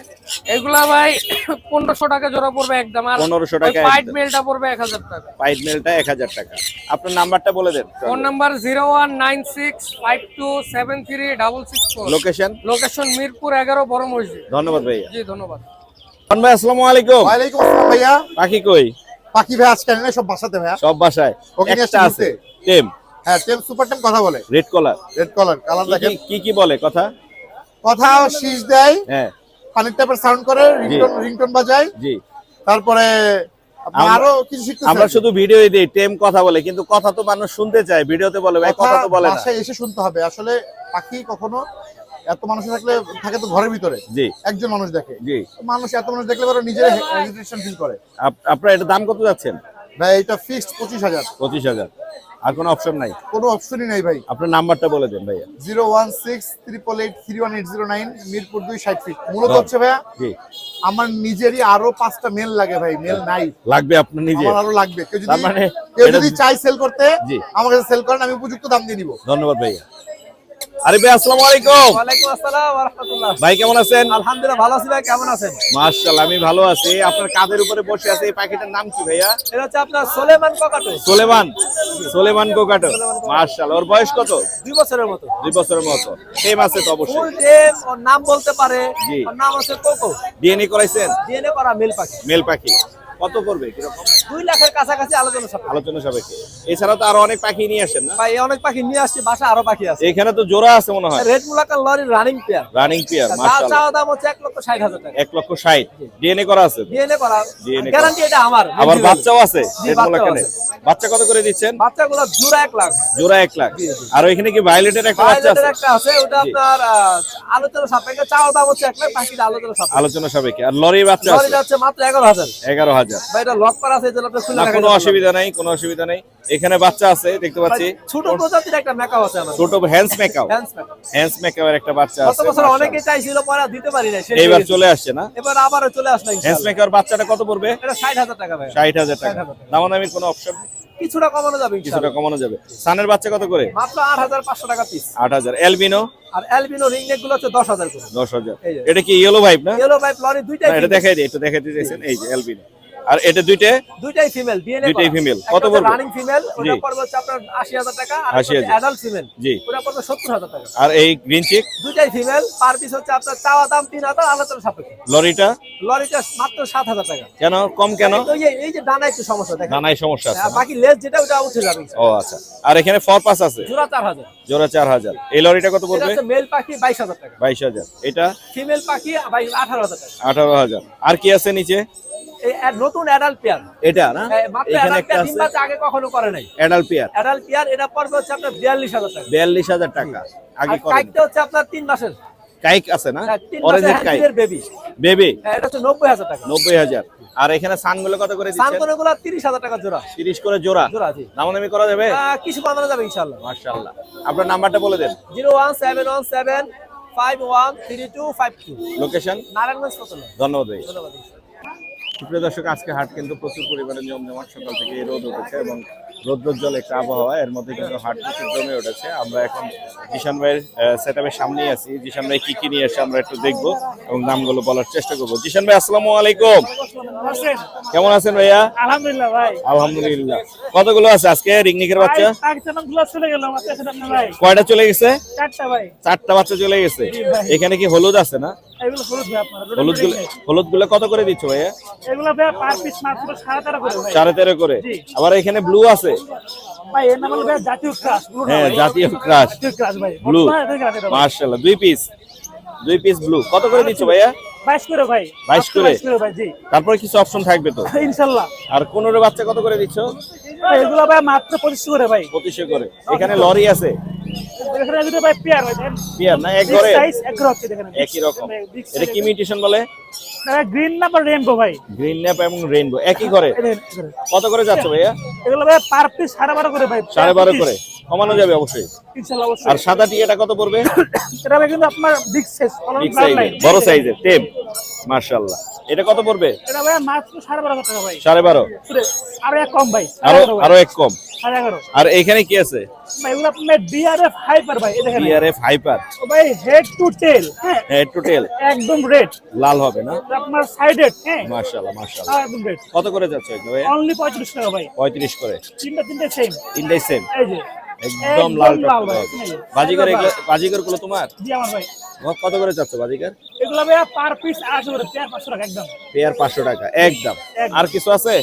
এগুলা ভাই 1,500 টাকা জোড়া পড়বে একদম, আর 1500 টাকা পাইট একদম। মেলটা পড়বে 1,000 টাকা। পাইড মেলটা 1,000 টাকা। আপনার নাম্বারটা বলে দেন। Phone number 019652736664। Location? Location Mirpur 11 বড় মসজিদ। ধন্যবাদ ভাইয়া। জি ধন্যবাদ। খান ভাই আসসালামু আলাইকুম। ওয়ালাইকুম আসসালাম ভাইয়া। পাখি কই? পাখি ভাই আজকে আনে সব বাসাতে ভাইয়া। সব বাসায় ওকে নিয়ে একটা আছে আসছি টেম, হ্যাঁ টেম সুপার টেম কথা বলে, রেড কলার। রেড কালার দেখেন, কি বলে কথা? কথা শীষ দেয়, হ্যাঁ পানির টাইপের সাউন্ড করে, রিংটোন বাজায়, জি। তারপরে আপনার আমরা- আরো কিছু শিখতেছেন। আমরা শুধু ভিডিও দিই, টেম কথা বলে, কিন্তু কথা তো মানুষ শুনতে চায়, ভিডিওতে বলে ভাই কথা তো বলে না। বাসায় এসে শুনতে হবে। আসলে পাখি কখনো এত মানুষ থাকলে থাকে তো ঘরের ভিতরে, জি একজন মানুষ দেখে, জি। মানুষ এত মানুষ দেখলে পরে নিজের হেজিটেশন ফিল করে। আপনার এটা দাম কত যাচ্ছেন? ভাই এটা ফিক্সড 25,000, 25,000। আর কোনো অপশন নাই? কোনো অপশনই নাই ভাই। আপনার নাম্বারটা বলে দেন ভাইয়া। 01688311809, মিরপুর 2 60 ফিট। মূলত হচ্ছে ভাইয়া জি। আমার নিজেরই আরো 5টা মেল লাগে ভাই, মেল নাই, লাগবে আপনার নিজে? আমার আরো লাগবে। কেউ তার মানে যদি চাই সেল করতে, জি। আমার কাছে সেল করেন, আমি উপযুক্ত দাম দিয়ে দিব। ধন্যবাদ ভাইয়া। আরে ভাই আসসালামু আলাইকুম। ওয়ালাইকুম আসসালাম ওয়া রাহমাতুল্লাহ। ভাই কেমন আছেন? আলহামদুলিল্লাহ ভালো আছি ভাই, কেমন আছেন? মাশাআল্লাহ আমি ভালো আছি। আপনার কাঁধের উপরে বসে আছে এই পাখিটার নাম কি ভাইয়া? এটা হচ্ছে আপনার সোলেমান ককাটু, সোলেমান কোকাটো। মাশাআল্লাহ। ওর বয়স কত? 2 বছরের মতো। 2 বছরের মতো। টেম আছে তো অবশ্যই। ফুল টেম, ওর নাম বলতে পারে, জি। ওর নাম হচ্ছে কোকো। ডিএনএ করাইছেন? ডিএনএ করা মেল পাখি। মেল পাখি কত পড়বে কিরকম? 2 লাখের কাছাকাছি আলোচনা সাপেক্ষে। আলোচনা সাপেক্ষে। এছাড়া তো আরো অনেক পাখি নিয়ে আসেন না? ভাই অনেক পাখি নিয়ে আসছি, বাসা আরো পাখি আছে। এখানে তো জোড়া আছে মনে হয়। রেড মুলাকার লরির রানিং পেয়ার, রানিং পেয়ার। মাশাআল্লাহ। চাওয়া দাম হচ্ছে 1,60,000 টাকা। 1,60,000। ডিএনএ করা আছে তো? ডিএনএ করা, DNA গ্যারান্টি এটা আমার। আবার বাচ্চাও আছে? জি, রেড বাচ্চাও মোলাকানে। আছে। বাচ্চা কত করে দিচ্ছেন? বাচ্চাগুলো জোড়া 1 লাখ। জোড়া 1 লাখ। আর ওইখানে কি ভায়োলেটের একটা বাচ্চা ভায়োলেটের আছে? একটা আছে, ওটা জি। আপনার আলোচনা সাপেক্ষে চাওয়া দাম হচ্ছে 1 লাখ, বাকিটা আলোচনা সাপেক্ষে। আলোচনা সাপেক্ষে। আর লরির বাচ্চা আছে? লরিটা হচ্ছে মাত্র 11,000। 11,000। ভাই এটা লক করা আছে, এজন্য আপনি খুলে না রাখেন। কোনো অসুবিধা নাই, কোনো অসুবিধা নাই। এখানে বাচ্চা আছে দেখতে পাচ্ছি। ছোট প্রজাতির একটা মেকাও আছে আমার। ছোট Hahn's macaw. Hahn's macaw. Hahn's মেকাওয়ের একটা বাচ্চা গত আছে। বছর মাশাআল্লাহ। অনেকে চাইছিল, পরে আর দিতে পারি না। এইবার চলে আসছে না? এবার আবারও চলে আসলো হ্যান্স ইনশাআল্লাহ। মেকাওয়ের বাচ্চাটা কত পড়বে? এটা 60,000 টাকা ভাই। 60,000 টাকা। 60,000 টাকা। দামাদামি কোনো অপশন? কিছুটা কমানো যাবে কিছুটা ইনশাআল্লাহ। কমানো যাবে। সানের বাচ্চা কত করে? মাত্র 8,500 টাকা পিস। 8,000। এলবিনো? আর অ্যালবিনো রিং নেক গুলো হচ্ছে 10,000 করে। 10,000। এই যে। এটা কি ইয়েলো ভাইব না? ইয়েলো পাইপ লরি দুইটাই না, এটা দেখাই দিই, একটু দেখাইতে চাইছেন। এই যে এলবিনো। আর এটা দুইটাই ফিমেল, ডিএনএ দুইটাই female। কত পড়বে? রানিং ফিমেল, ওটা জি। পড়বে হচ্ছে আপনার 80,000 টাকা, আর 80,000 অ্যাডাল্ট ফিমেল, জি। ওটা পড়বে 70,000 টাকা। আর এই গ্রিন চিক? দুইটাই ফিমেল, পার পিস হচ্ছে আপনার চাওয়া দাম 3,000, আলোচনা সাপেক্ষে। লরিটা লরিটা মাত্র 7,000 টাকা। কেন কম কেন? এই যে ডানা একটু সমস্যা দেখেন। দানায় সমস্যা আছে হ্যাঁ, না? বাকি লেজ যেটা ওটা উঠে যাবে। ও আচ্ছা। আর এখানে ফরপাস আছে জোড়া 4,000। জোড়া 4,000। এই লরিটা কত এটা পড়বে? হচ্ছে মেল পাখি 22,000 টাকা। 22,000। এটা ফিমেল পাখি 18,000 টাকা। 18,000। আর কি আছে নিচে? এই নতুন অ্যাডাল্ট পেয়ার, এটা না? মাত্র এখানে অ্যাডাল্ট একটা পেয়ার, আছে ডিম বাচ্চা আগে কখনো করে নাই। Adult pair. অ্যাডাল্ট পেয়ার এটা পড়বে হচ্ছে আপনার 42,000 টাকা। 42,000 টাকা। আগে আর করেন। কাইকটা হচ্ছে আপনার 3 মাসের। কাইক আছে না? 3 অরেঞ্জ মাসের কাইক। হ্যান্ডের বেবি। বেবি এটা হচ্ছে 90,000 টাকা। 90,000। আর এখানে সানগুলো কত করে দিচ্ছেন? সানকোনগুলো 30,000 টাকা জোড়া। 30 করে জোড়া। জোড়া জি। দামাদামি করা যাবে? কিছু বানানো যাবে ইনশাআল্লাহ। মাশাআল্লাহ। আপনার নাম্বারটা বলে দেন। 01717513252। লোকেশন? নারায়ণগঞ্জ কত? ধন্যবাদ ভাই। ধন্যবাদ। সুপ্রিয় দর্শক, আজকে হাট কিন্তু প্রচুর পরিমাণে জমজমাট, সকাল থেকে রোদ উঠেছে এবং রৌদ্রোজ্জ্বল একটা আবহাওয়া, এর মধ্যে কিন্তু হাট প্রচুর জমে উঠেছে। আমরা এখন জিশান ভাইয়ের সেটআপের সামনেই আছি। জিশান ভাই কি কি নিয়ে এসে আমরা একটু দেখবো এবং দামগুলো বলার চেষ্টা করবো। জিশান ভাই, আসসালামু আলাইকুম। কেমন আছেন ভাইয়া? আলহামদুলিল্লাহ ভাই। আলহামদুলিল্লাহ। কতগুলো আছে আজকে রিংনিকের বাচ্চা? চলে গেল ভাই। কয়টা চলে গেছে? 4টা ভাই। 4টা বাচ্চা চলে গেছে। এখানে কি হলুদ আছে না? এগুলো হলুদ ভাই আপনার। হলুদ গুলো কত করে দিচ্ছ ভাইয়া? এগুলো ভাই পার পিস মাত্র 13.5 করে ভাই। 13.5 করে। আবার এখানে ব্লু আছে ভাই, এর নাম হলো ভাই জাতীয় ক্রাশ। হ্যাঁ, জাতীয় ক্রাশ জাতীয় ক্রাশ ভাই। ব্লু। মাশাআল্লাহ, 2 পিস ব্লু কত করে দিচ্ছ ভাইয়া? 22 করে ভাই। 22 করে। 22 করে ভাই, জি। তারপরে কিছু অপশন থাকবে তো ইনশাআল্লাহ। আর 15 বাচ্চা কত করে দিচ্ছ? ভাই এগুলো ভাই মাত্র 25 করে ভাই। 25 করে। এখানে লরি আছে? এখানে দুটো ভাই পেয়ার ভাই দেন। পেয়ার না এক ঘরে? সাইজ এক ঘর হচ্ছে দেখেন। একই রকম। এটা কি মিউটেশন বলে? গ্রিন নাম্বার রেইনবো ভাই। গ্রিন ন্যাপ এবং রেইনবো একই ঘরে। কত করে যাচ্ছে ভাইয়া? এগুলো ভাই পার পিস 12.5 করে ভাই। 12.5 করে। কমানো যাবে অবশ্যই ইনশাআল্লাহ অবশ্যই। আর সাদা টিয়াটা কত পড়বে? এটা ভাই কিন্তু আপনার বিগ সাইজ, বিগ সাইজের, বড় সাইজের টেপ। মাশাআল্লাহ। এটা কত পড়বে? এটা ভাই মাত্র 12.5 টাকা ভাই। 12.5। আরো এক কম ভাই। আরো এক কম। 11.5। আর এখানে কি আছে? ভাই এগুলো আপনার ডিআরএফ হাইপার ভাই। এই দেখেন ডিআরএফ হাইপার। ভাই হেড টু টেল। হ্যাঁ, হেড টু টেল একদম রেড লাল হবে না? আপনার সাইডেড। হ্যাঁ, মাশাআল্লাহ মাশাআল্লাহ। একদম রেড। কত করে যাচ্ছে এটা ভাই? অনলি 35 টাকা ভাই। 35 করে। তিনটা সেম। তিনটাই সেম। এই যে একদম লাল ভাই। টকটকে। বাজিগর গুলো তোমার? জি আমার ভাই। কত করে যাচ্ছ বাজিগর? এগুলো ভাই পার পিস 8 করে, পেয়ার 500 টাকা একদম। পেয়ার 500 টাকা একদম। আর কিছু আছে?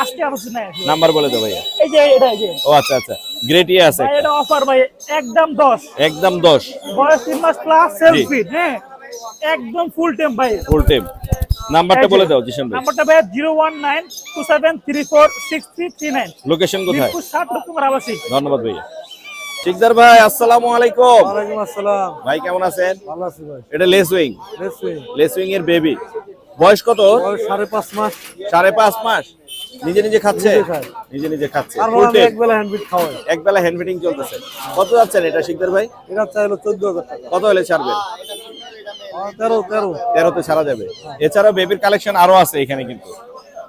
আজকে আর কিছু নাই। নাম্বার বলে দাও ভাইয়া। এই যে এটা, এই যে। ও আচ্ছা আচ্ছা, গ্রেটিয়ে আছে। ভাই এটা অফার ভাই, একদম 10। একদম 10। বয়স 3 মাস প্লাস, সেলফি। হ্যাঁ, একদম ফুল টেম ভাই। Full time. নাম্বারটা বলে দাও জিশান ভাই। নাম্বারটা ভাই 01927346339। লোকেশন কোথায়? মিরপুর 7 রকমের আবাসিক। ধন্যবাদ ভাইয়া। শিকদার ভাই, আসসালামু আলাইকুম। ওয়ালাইকুম আসসালাম। ভাই কেমন আছেন? ভালো আছি ভাই। এটা লেসউইং। লেসউইং এর বেবি। বয়স কত? 5.5 মাস। 5.5 মাস। নিজে নিজে খাচ্ছে? নিজে নিজে খাচ্ছে। Full time. একবেলা হ্যান্ড ফিড খাওয়াই। একবেলা হ্যান্ড ফিডিং চলতেছে। কত যাচ্ছেন এটা শিকদার ভাই? এটা চাইলো 14,000 টাকা। কত হলে ছাড়বেন? 13 13 তে ছাড়া যাবে। এছাড়াও বেবির কালেকশন আরো আছে এখানে কিন্তু।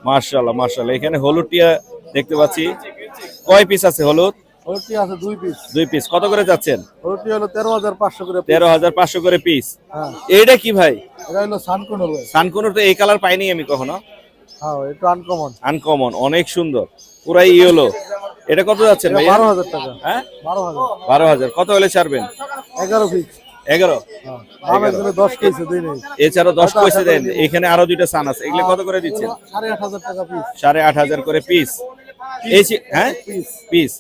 মাশাআল্লাহ মাশাআল্লাহ। এখানে হলুদ টিয়া দেখতে পাচ্ছি। কয় পিস আছে হলুদ? ওটি আছে 2 পিস। 2 পিস। কত করে যাচ্ছেন? ওটি হলো 13,500 করে। 13,500 করে পিস। হ্যাঁ। এইটা কি ভাই? এটা হলো সানকুনোর ভাই। সানকুনোর তো এই কালার পাইনি আমি কখনো। হ্যাঁ, এটা আনকমন। আনকমন, অনেক সুন্দর, পুরাই ইয়েলো। এটা কত যাচ্ছেন ভাই? 12,000 টাকা। হ্যাঁ, 12,000। 12,000। কত হলে ছাড়বেন? 11 পিস। 11। দামের জন্য 10 কেজি দিই নেই। এছাড়াও 10 পয়সা দেন। এখানে আরো দুইটা সান আছে, এগুলো কত করে দিচ্ছেন? 8,500 টাকা পিস। 8,500 করে পিস। হ্যাঁ, পিস।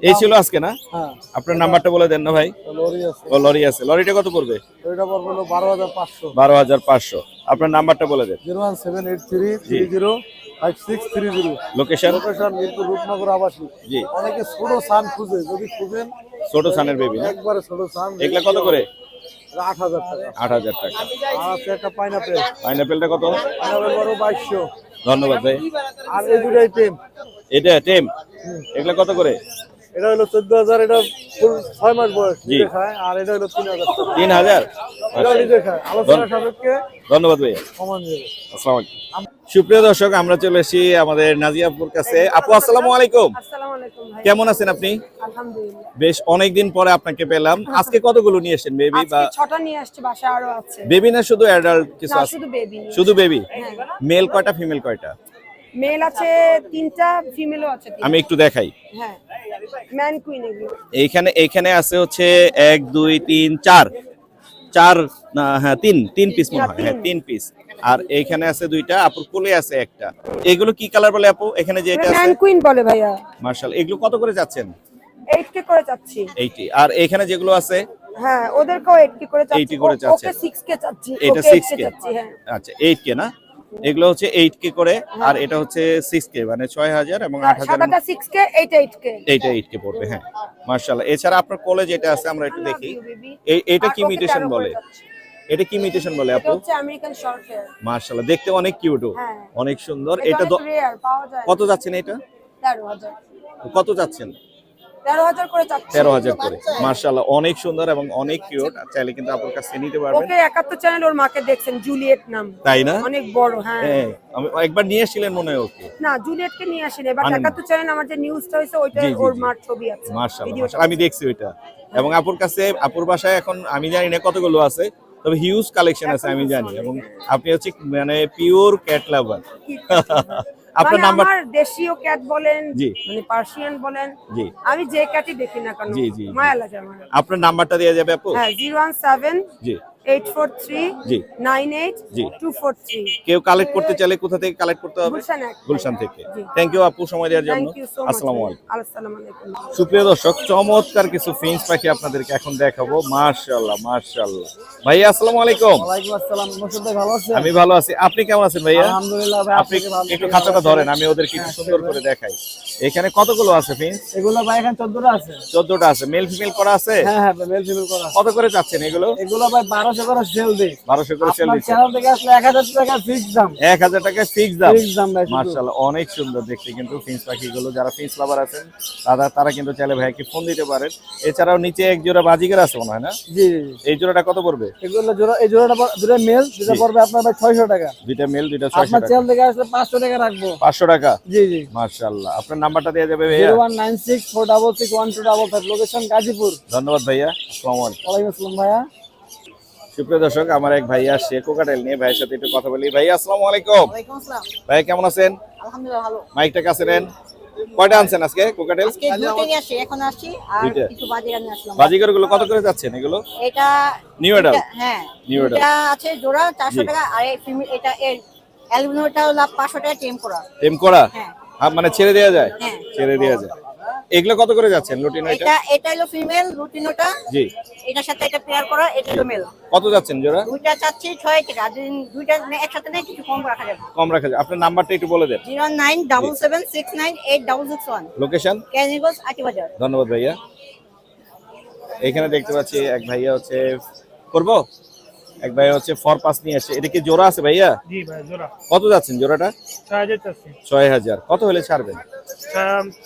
এই ছিল আজকে না? হ্যাঁ। আপনার নাম্বারটা বলে দেন না ভাই। লরি আছে। ও লরি আছে। লরিটা কত পড়বে? এটা পড়বে হলো 12,500। 12,500। আপনার নাম্বারটা বলে দেন। 01783305630। লোকেশন? লোকেশন মিরপুর রূপনগর আবাসিক। জি। অনেকে ছোট সান খুঁজে, যদি খুঁজেন ছোট সানের বেবি না? একবারে ছোট সান। এগুলা কত করে? 8,000 টাকা। 8,000 টাকা। আর আছে একটা পাইনাপেল। পাইনাপেলটা কত? পাইনাপেল বড় 2200। ধন্যবাদ ভাই। আর এই দুটাই টেম। এটা টেম। এগুলা কত করে? এটা হলো 14,000। এটা ফুল 6 মাস বয়স। জি। নিজে খায়। আর এটা হলো 3,000 টাকা। 3,000। এটা নিজে খায়। আলোচনা সাপেক্ষে ধন্যবাদ ভাইয়া। কমান যাবে। আসসালামু আলাইকুম। সুপ্রিয় দর্শক, আমরা চলে এসেছি আমাদের নাজিয়া আপুর কাছে। আপু আসসালামু আলাইকুম। আসসালামু আলাইকুম ভাই। কেমন আছেন আপনি? আলহামদুলিল্লাহ। বেশ অনেকদিন পরে আপনাকে পেলাম। আজকে কতগুলো নিয়ে এসেছেন বেবি? বা আজকে 6টা নিয়ে আসছি, বাসায় আরো আছে। বেবি না শুধু অ্যাডাল্ট কিছু না, আছে? শুধু বেবি। শুধু বেবি। হ্যাঁ। মেল কয়টা, ফিমেল কয়টা? মেল আছে 3টা, ফিমেলও আছে 3টা। আমি একটু দেখাই। হ্যাঁ, ম্যান কুইন এগুলো। এইখানে আছে হচ্ছে 1 2 3 4 না, হ্যাঁ 3 পিস মনে হয়। হ্যাঁ 3 পিস। আর এইখানে আছে 2টা, আপুর কোলে আছে একটা। এগুলো কি কালার বলে আপু? এখানে যে এটা আছে ম্যান কুইন বলে ভাইয়া। মার্শাল। এগুলো কত করে যাচ্ছেন? 8K করে চাচ্ছি। 80। আর এখানে যেগুলো আছে হ্যাঁ, ওদেরকেও 8K করে চাচ্ছি। 80 করে চাচ্ছেন। ওকে 6K চাচ্ছি। এটা ওকে 6K চাচ্ছি। হ্যাঁ। আচ্ছা 8K না? এগুলো হচ্ছে 8K করে। আর এটা হচ্ছে 6K, মানে 6,000 এবং 8,000। সাদাটা 6K, এইটা 8K। এইটা 8K পড়বে। হ্যাঁ মার্শাল্লাহ। এছাড়া আপনার কোলে যেটা আছে আমরা একটু দেখি। এইটা কি মিউটেশন বলে? এটা কি মিউটেশন বলে এটা আপু? হচ্ছে আমেরিকান শর্ট হেয়ার। মার্শাল্লাহ, দেখতে অনেক কিউট, হ্যাঁ। অনেক সুন্দর। এটা এটা রেয়ার পাওয়া যায়। কত যাচ্ছেন এটা? 13,000। কত যাচ্ছেন? 13,000 করে চাচ্ছি। 13,000 করে। মাশাআল্লাহ অনেক সুন্দর এবং অনেক কিউট। চাইলে কিন্তু আপুর কাছে নিতে পারবেন। ওকে 71 চ্যানেল ওর মাকে দেখছেন, জুলিয়েট নাম, তাই না? অনেক বড়। হ্যাঁ হ্যাঁ, আমি একবার নিয়ে এসেছিলেন মনে হয় ওকে। না, জুলিয়েটকে নিয়ে আসেন এবার। আনেন। 71 চ্যানেল আমার যে নিউজটা হয়েছে ওইটা জি, জি, ওর জি। মার ছবি আছে। মাশাআল্লাহ, ভিডিওটা মাশাআল্লাহ, আমি দেখছি ওইটা। এবং আপুর কাছে, আপুর বাসায় এখন আমি জানি না কতগুলো আছে, তবে হিউজ কালেকশন আছে আমি জানি। এবং আপনি হচ্ছে মানে পিওর ক্যাট লাভার। আপনার মানে নাম্বার? আমার দেশীয় ক্যাট বলেন, জি। মানে পার্সিয়ান বলেন, জি আমি যে ক্যাটই দেখি না কেন জি, জি, জি। মায়া লাগে আমার। আপনার নাম্বারটা দেওয়া যাবে আপু? হ্যাঁ, 017 জি 843 জি 98 জি। 243। কেউ কালেক্ট করতে চাইলে কোথা থেকে কালেক্ট করতে হবে? গুলশান এক। গুলশান থেকে। জি। থ্যাংক ইউ আপু সময় দেওয়ার জন্য। Thank you so much. আসসালামু আলাইকুম। আসসালামু আলাইকুম। সুপ্রিয় দর্শক, চমৎকার কিছু ফিঞ্চ পাখি আপনাদেরকে এখন দেখাবো। মাশাআল্লাহ, মাশাআল্লাহ। ভাইয়া আসসালামু আলাইকুম। ওয়ালাইকুম আসসালাম। মোর্শেদ ভাই ভালো আছেন? আমি ভালো আছি, আপনি কেমন আছেন ভাইয়া? আলহামদুলিল্লাহ ভাই, আপনি আপনাকে ভালো একটু খাঁচাটা ধরেন, আমি ওদেরকে একটু সুন্দর করে দেখাই। এখানে কতগুলো আছে ফিঞ্চ? এগুলো ভাই এখানে 14টা আছে। 14টা আছে। মেল ফিমেল করা আছে? হ্যাঁ হ্যাঁ, মেল ফিমেল করা। কত করে চাচ্ছেন এগুলো? এগুলো ভাই 1200 করে সেল দেই। 1200 করে সেল আপনার দিচ্ছে। চ্যানেল থেকে আসলে 1000 টাকা ফিক্স দাম। 1000 টাকা ফিক্স দাম। ফিক্স দাম ভাই শুধু। মাশাআল্লাহ অনেক সুন্দর দেখতে কিন্তু ফিঞ্চ পাখিগুলো। যারা ফিঞ্চ লাভার আছেন তারা কিন্তু চাইলে ভাইকে ফোন দিতে পারেন। এছাড়াও নিচে এক জোড়া বাজিগার আছে মনে হয় না? জি জি জি। এই জোড়াটা কত পড়বে? এগুলো জোড়া, এই জোড়াটা দুটো মেল, দুটো জি। পড়বে আপনার ভাই 600 টাকা। দুইটা মেল, দুইটা 600 আপনার টাকা। চ্যানেল থেকে আসলে 500 টাকা রাখবো। 500 টাকা। জি জি। মাশাআল্লাহ, আপনার নাম্বারটা দেওয়া যাবে ভাইয়া? 0196 466 1255, লোকেশন গাজীপুর। ধন্যবাদ ভাইয়া। আসসালামু আলাইকুম। ওয়ালাইকুম আসসালাম ভাইয়া। সুপ্রিয় দর্শক, আমার এক ভাইয়া আসছে কোকাটেল নিয়ে। ভাইয়ের সাথে একটু কথা বলি। ভাইয়া আসসালামু আলাইকুম। ওয়ালাইকুম আসসালাম। ভাইয়া কেমন আছেন? আলহামদুলিল্লাহ ভালো। মাইকটা কাছে নেন। কয়টা আনছেন আজকে কোকাটেল? আজকে দুটো নিয়ে আসি, এখন আসি আর দুইটা? কিছু বাজিগার নিয়ে আসলাম। বাজিগার গুলো কত করে যাচ্ছেন এগুলো? এটা নিউ এডাল? হ্যাঁ, নিউ এডাল। এটা আছে জোড়া 400 জি। টাকা, আর এই ফিমেল এটা এর অ্যালবিনোটা হলো 500 টাকা টেম করা। টেম করা? হ্যাঁ মানে ছেড়ে দেওয়া যায়? হ্যাঁ। ছেড়ে দেওয়া যায়। এগুলো কত করে যাচ্ছেন লুটিনো এটা? এটা হলো ফিমেল রুটিনোটা, জি। এটার সাথে এটা পেয়ার করা, এটা হলো মেল। কত যাচ্ছেন জোড়া? দুইটা চাচ্ছি 6 টাকা, আর যদি দুইটা একসাথে নেয় কিছু কম রাখা যাবে। কম রাখা যায়। আপনার নাম্বারটা একটু বলে দেন। 09776988061, লোকেশন? ক্যানিগঞ্জ আটিবাজার। ধন্যবাদ ভাইয়া। এখানে দেখতে পাচ্ছি এক ভাইয়া হচ্ছে করব, এক ভাইয়া হচ্ছে ফর পাস নিয়ে আসছে। এটা কি জোড়া আছে ভাইয়া? জি ভাই, জোড়া কত যাচ্ছেন জোড়াটা? 6000 চাচ্ছি। 6000। কত হলে ছাড়বেন?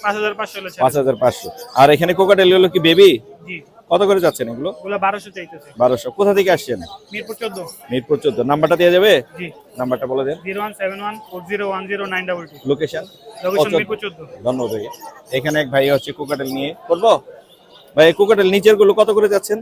5500 হলে 5500। আর এখানে কোকাটেল হলো কি বেবি? জি। কত করে যাচ্ছেন এগুলো? ওগুলো 1200 চাইতেছে। 1200। কোথা থেকে আসছেন? মিরপুর 14। মিরপুর 14। নাম্বারটা দেওয়া যাবে? জি। নাম্বারটা বলে দেন। 01714010922। লোকেশন? লোকেশন মিরপুর 14। ধন্যবাদ ভাইয়া। এখানে এক ভাইয়া হচ্ছে কোকাটেল নিয়ে করবো। ভাই কোকাটেল নিচের গুলো কত করে যাচ্ছেন?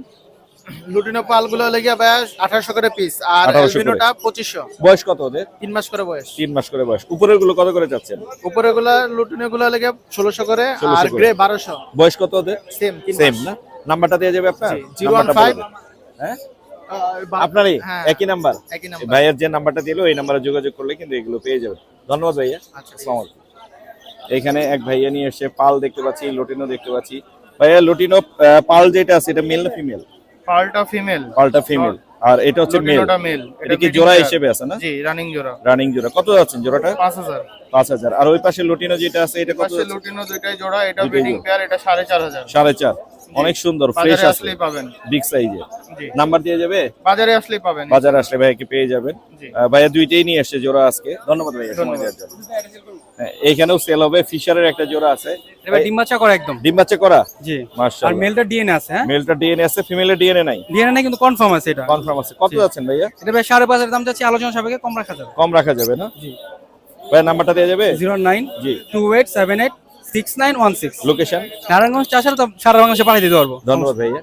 লুটিনো পালগুলো লেগে ভাই 1800 করে পিস, আর 1800 করে। অ্যালবিনোটা 2500। বয়স কত ওদের? 3 মাস করে বয়স। 3 মাস করে বয়স। উপরের গুলো কত করে যাচ্ছেন? উপরে গুলা লুটিনো গুলা লেগে 1600 করে, 1600 আর করে। গ্রে 1200। বয়স কত ওদের? সেম সেম না? নাম্বারটা দেওয়া যাবে আপনার? জি, নাম্বারটা 015 বলে দেন। হ্যাঁ, আপনারই হ্যাঁ, একই নাম্বার? একই নাম্বার। ভাইয়ের যে নাম্বারটা দিলো এই নাম্বারে যোগাযোগ করলে কিন্তু এগুলো পেয়ে যাবেন। ধন্যবাদ ভাইয়া। আচ্ছা। আসসালামু আলাইকুম। এখানে এক ভাইয়া নিয়ে এসে পাল দেখতে পাচ্ছি, লুটিনো দেখতে পাচ্ছি। ভাইয়া লুটিনো পাল যেটা আছে এটা মেল না ফিমেল? পালটা ফিমেল, পালটা ফিমেল, আর এটা হচ্ছে মেল। লুটিনোটা মেল। এটা কি জোড়া হিসেবে আছে না? জি, রানিং জোড়া। রানিং জোড়া। কত যাচ্ছেন জোড়াটা? 5000। 5000। আর ওই পাশে লুটিনো যেটা আছে এটা কত পাশে যাচ্ছে? লুটিনো দুইটাই জোড়া, এটা দুইটাই ব্রিডিং জোড়া। পেয়ার, এটা 4500। 4.5। অনেক সুন্দর, ফ্রেশ বাজারে আছে, আসলেই পাবেন। বিগ সাইজের। জি। নাম্বার দিয়ে যাবে? বাজারে আসলেই পাবেন। বাজারে আসলে ভাইকে পেয়ে যাবেন। জি। ভাইয়া দুইটাই নিয়ে এসেছে জোড়া আজকে। ধন্যবাদ ভাইয়া সময় দেওয়ার জন্য। হ্যাঁ, এইখানেও সেল হবে। ফিশারের একটা জোড়া আছে। এবার ডিম বাচ্চা করা একদম। ডিম বাচ্চা করা? জি। আর মাশাআল্লাহ। মেলটা ডিএনএ আছে। হ্যাঁ, মেলটা ডিএনএ আছে, ফিমেলের ডিএনএ নাই? ডিএনএ নাই কিন্তু কনফার্ম আছে এটা। কনফার্ম আছে। কত যাচ্ছেন ভাইয়া? এটা ভাই 5.5 দাম যাচ্ছে, আলোচনা সাপেক্ষে কম রাখা যাবে। কম রাখা যাবে না? জি। ভাইয়া নাম্বারটা দেওয়া যাবে? 09 জি। 2878 6916। লোকেশন? নারায়ণগঞ্জ চাষার তো সারা বাংলাদেশে পাঠিয়ে দিতে পারবো। ধন্যবাদ ভাইয়া।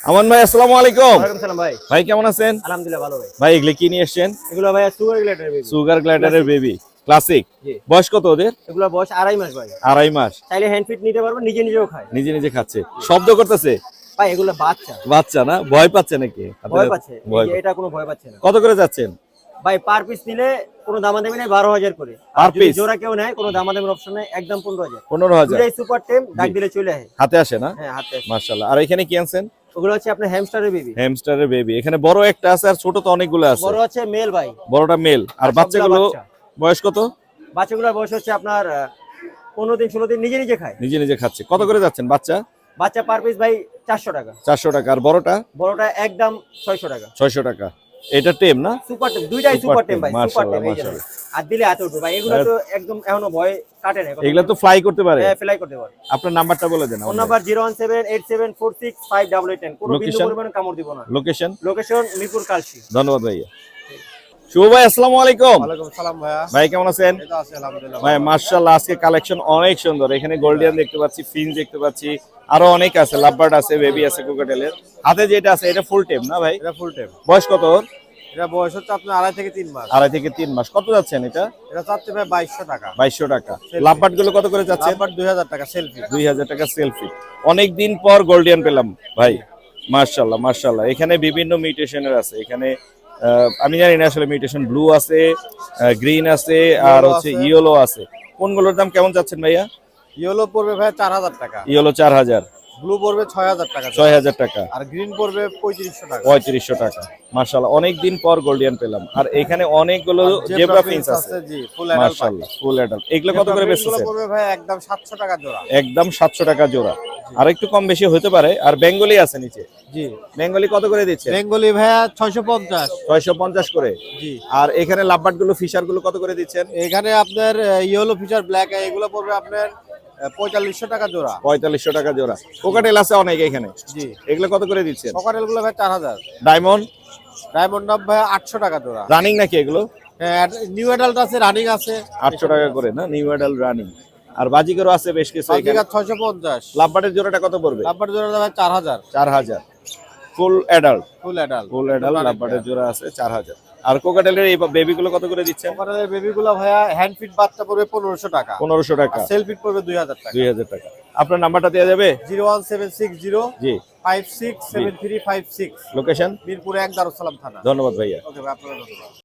আমান ভাই আসসালামু আলাইকুম। ওয়ালাইকুম সালাম ভাই। ভাই কেমন আছেন? আলহামদুলিল্লাহ ভালো ভাই। ভাই এগুলো কি নিয়ে এসেছেন? এগুলো ভাই সুগার গ্লেটার বেবি। সুগার গ্লাইডারের বেবি ক্লাসিক। জি। বয়স কত ওদের? এগুলো বয়স 2.5 মাস ভাই। 2.5 মাস। চাইলে হ্যান্ড ফিট নিতে পারবেন, নিজে নিজেও খায়। নিজে নিজে খাচ্ছে, শব্দ করতেছে? ভাই এগুলো বাচ্চা। বাচ্চা না? ভয় পাচ্ছে নাকি? ভয় পাচ্ছে। ভয় এই যে এটা কোনো ভয় পাচ্ছে না। কত করে যাচ্ছেন? ভাই পার পিস নিলে কোনো দামাদামি নাই, 12000 করে। Per আর যদি piece? জোড়া কেউ নেয় কোনো দামাদামির অপশন নাই, একদম 15000। 15000। দুটাই সুপার টেম, ডাক দিলে চলে আসে। হাতে আসে না? হ্যাঁ, হাতে আসে। মাশাআল্লাহ। আর এখানে কি আনছেন? ওগুলো হচ্ছে আপনার হ্যামস্টারের বেবি। হ্যামস্টারের বেবি। এখানে বড় একটা আছে আর ছোট তো অনেকগুলো আছে। বড় হচ্ছে মেল ভাই, বড়টা মেল। আর সবগুলা বাচ্চাগুলো বাচ্চা। বয়স কত? বাচ্চাগুলোর বয়স হচ্ছে আপনার 15 দিন 16 দিন, নিজে নিজে খায়। নিজে নিজে খাচ্ছে। কত করে যাচ্ছেন বাচ্চা? বাচ্চা পার পিস ভাই 400 টাকা। 400 টাকা। আর বড়টা? বড়টা একদম 600 টাকা। 600 টাকা। এটা টেম না? সুপার টেম, দুইটাই সুপার টেম ভাই, সুপার মাশাআল্লাহ টেম। এই যে মাশাআল্লাহ। আর দিলে এত উঠবে ভাই, এগুলো তো একদম এখনো ভয় কাটে না। এগুলা তো ফ্লাই করতে পারে। হ্যাঁ, ফ্লাই করতে পারে। আপনার নাম্বারটা বলে দেন। Phone number 01787465810। কোনো বিন্দু Location? পরিমাণে কামড় দিব না। লোকেশন? লোকেশন মিরপুর কালশি। ধন্যবাদ ভাইয়া। শুভ ভাই আসসালামু আলাইকুম। ওয়ালাইকুম সালাম ভাইয়া। ভাই কেমন আছেন? এই তো আছি আলহামদুলিল্লাহ। ভাই মাশাআল্লাহ, আজকে কালেকশন অনেক সুন্দর। এখানে গোল্ডিয়ান দেখতে পাচ্ছি, ফিন দেখতে পাচ্ছি, আরো অনেক আছে, লাভবার্ড আছে, বেবি আছে, কোকাটেলের। হাতে যেটা আছে এটা ফুল টেম না ভাই? এটা ফুল টাইম। বয়স কত ওর? এটা বয়স হচ্ছে আপনার 2.5 থেকে 3 মাস। 2.5 থেকে 3 মাস। কত যাচ্ছেন এটা? এটা চাচ্ছে ভাই 2200 টাকা। 2200 টাকা। লাভবার্ড গুলো কত করে যাচ্ছে? নাম্বার 2000 টাকা সেলফি। 2000 টাকা সেলফি। অনেক দিন পর গোল্ডিয়ান পেলাম ভাই, মাশাআল্লাহ মাশাআল্লাহ। এখানে বিভিন্ন মিউটেশনের আছে। এখানে আমি জানি না আসলে মিউটেশন ব্লু আছে, গ্রিন আছে, আর হচ্ছে ইয়েলো আছে। কোনগুলোর দাম কেমন যাচ্ছেন ভাইয়া? ইয়েলো পড়বে ভাই 4000 টাকা। ইয়েলো 4000, ব্লু পড়বে 6000 টাকা। 6000 টাকা, আর গ্রিন পড়বে 3500 টাকা। 3500 টাকা। মাশাআল্লাহ, অনেক দিন পর গোল্ডিয়ান পেলাম। আর এখানে অনেকগুলো জেব্রা ফিন্স আছে। জি, ফুল অ্যাডাল্ট। মাশাআল্লাহ, ফুল অ্যাডাল্ট। এগুলো কত করে বেচছেন? পড়বে ভাই একদম 700 টাকা জোড়া। একদম 700 টাকা জোড়া। আর একটু কম বেশি হতে পারে। আর বেঙ্গলি আছে নিচে। জি, বেঙ্গলি কত করে দিচ্ছে? বেঙ্গলি ভাইয়া 650। 650 করে। জি। আর এখানে লাভবার্ড গুলো, ফিশার গুলো কত করে দিচ্ছেন? এখানে আপনার ইয়েলো ফিচার ব্ল্যাক এগুলো পড়বে আপনার 4500 টাকা জোড়া। 4500 টাকা জোড়া। কোকাটেল আছে অনেক এখানে। জি। এগুলো কত করে দিচ্ছেন? সকারেল গুলো ভাই 4000। ডায়মন্ড? ডায়মন্ড ভাই 800 টাকা জোড়া। রানিং নাকি এগুলো? হ্যাঁ, নিউ অ্যাডাল্ট আছে, রানিং আছে 800 টাকা করে না? New adult running. আর বাজিগরও আছে বেশ কিছু এখানে। 650। লাভবার্ডের জোড়াটা কত পড়বে? লাভবার্ড জোড়া ভাই 4000। 4000। Full adult. Full adult. Full adult লাভবার্ডের জোড়া আছে 4000। আর কোকাটেলের এই বেবি গুলো কত করে দিচ্ছেন? সকারের বেবি গুলো ভাইয়া হ্যান্ড ফিট বাচ্চা পড়বে 1500 টাকা। 1500 টাকা। সেল ফিট পড়বে 2000 টাকা। 2000 টাকা। আপনার নাম্বারটা দেওয়া যাবে? 01760 জি। 567356। লোকেশন? মিরপুর 1 দারুস সালাম থানা। ধন্যবাদ ভাইয়া। ওকে ভাই, আপনারা ধন্যবাদ।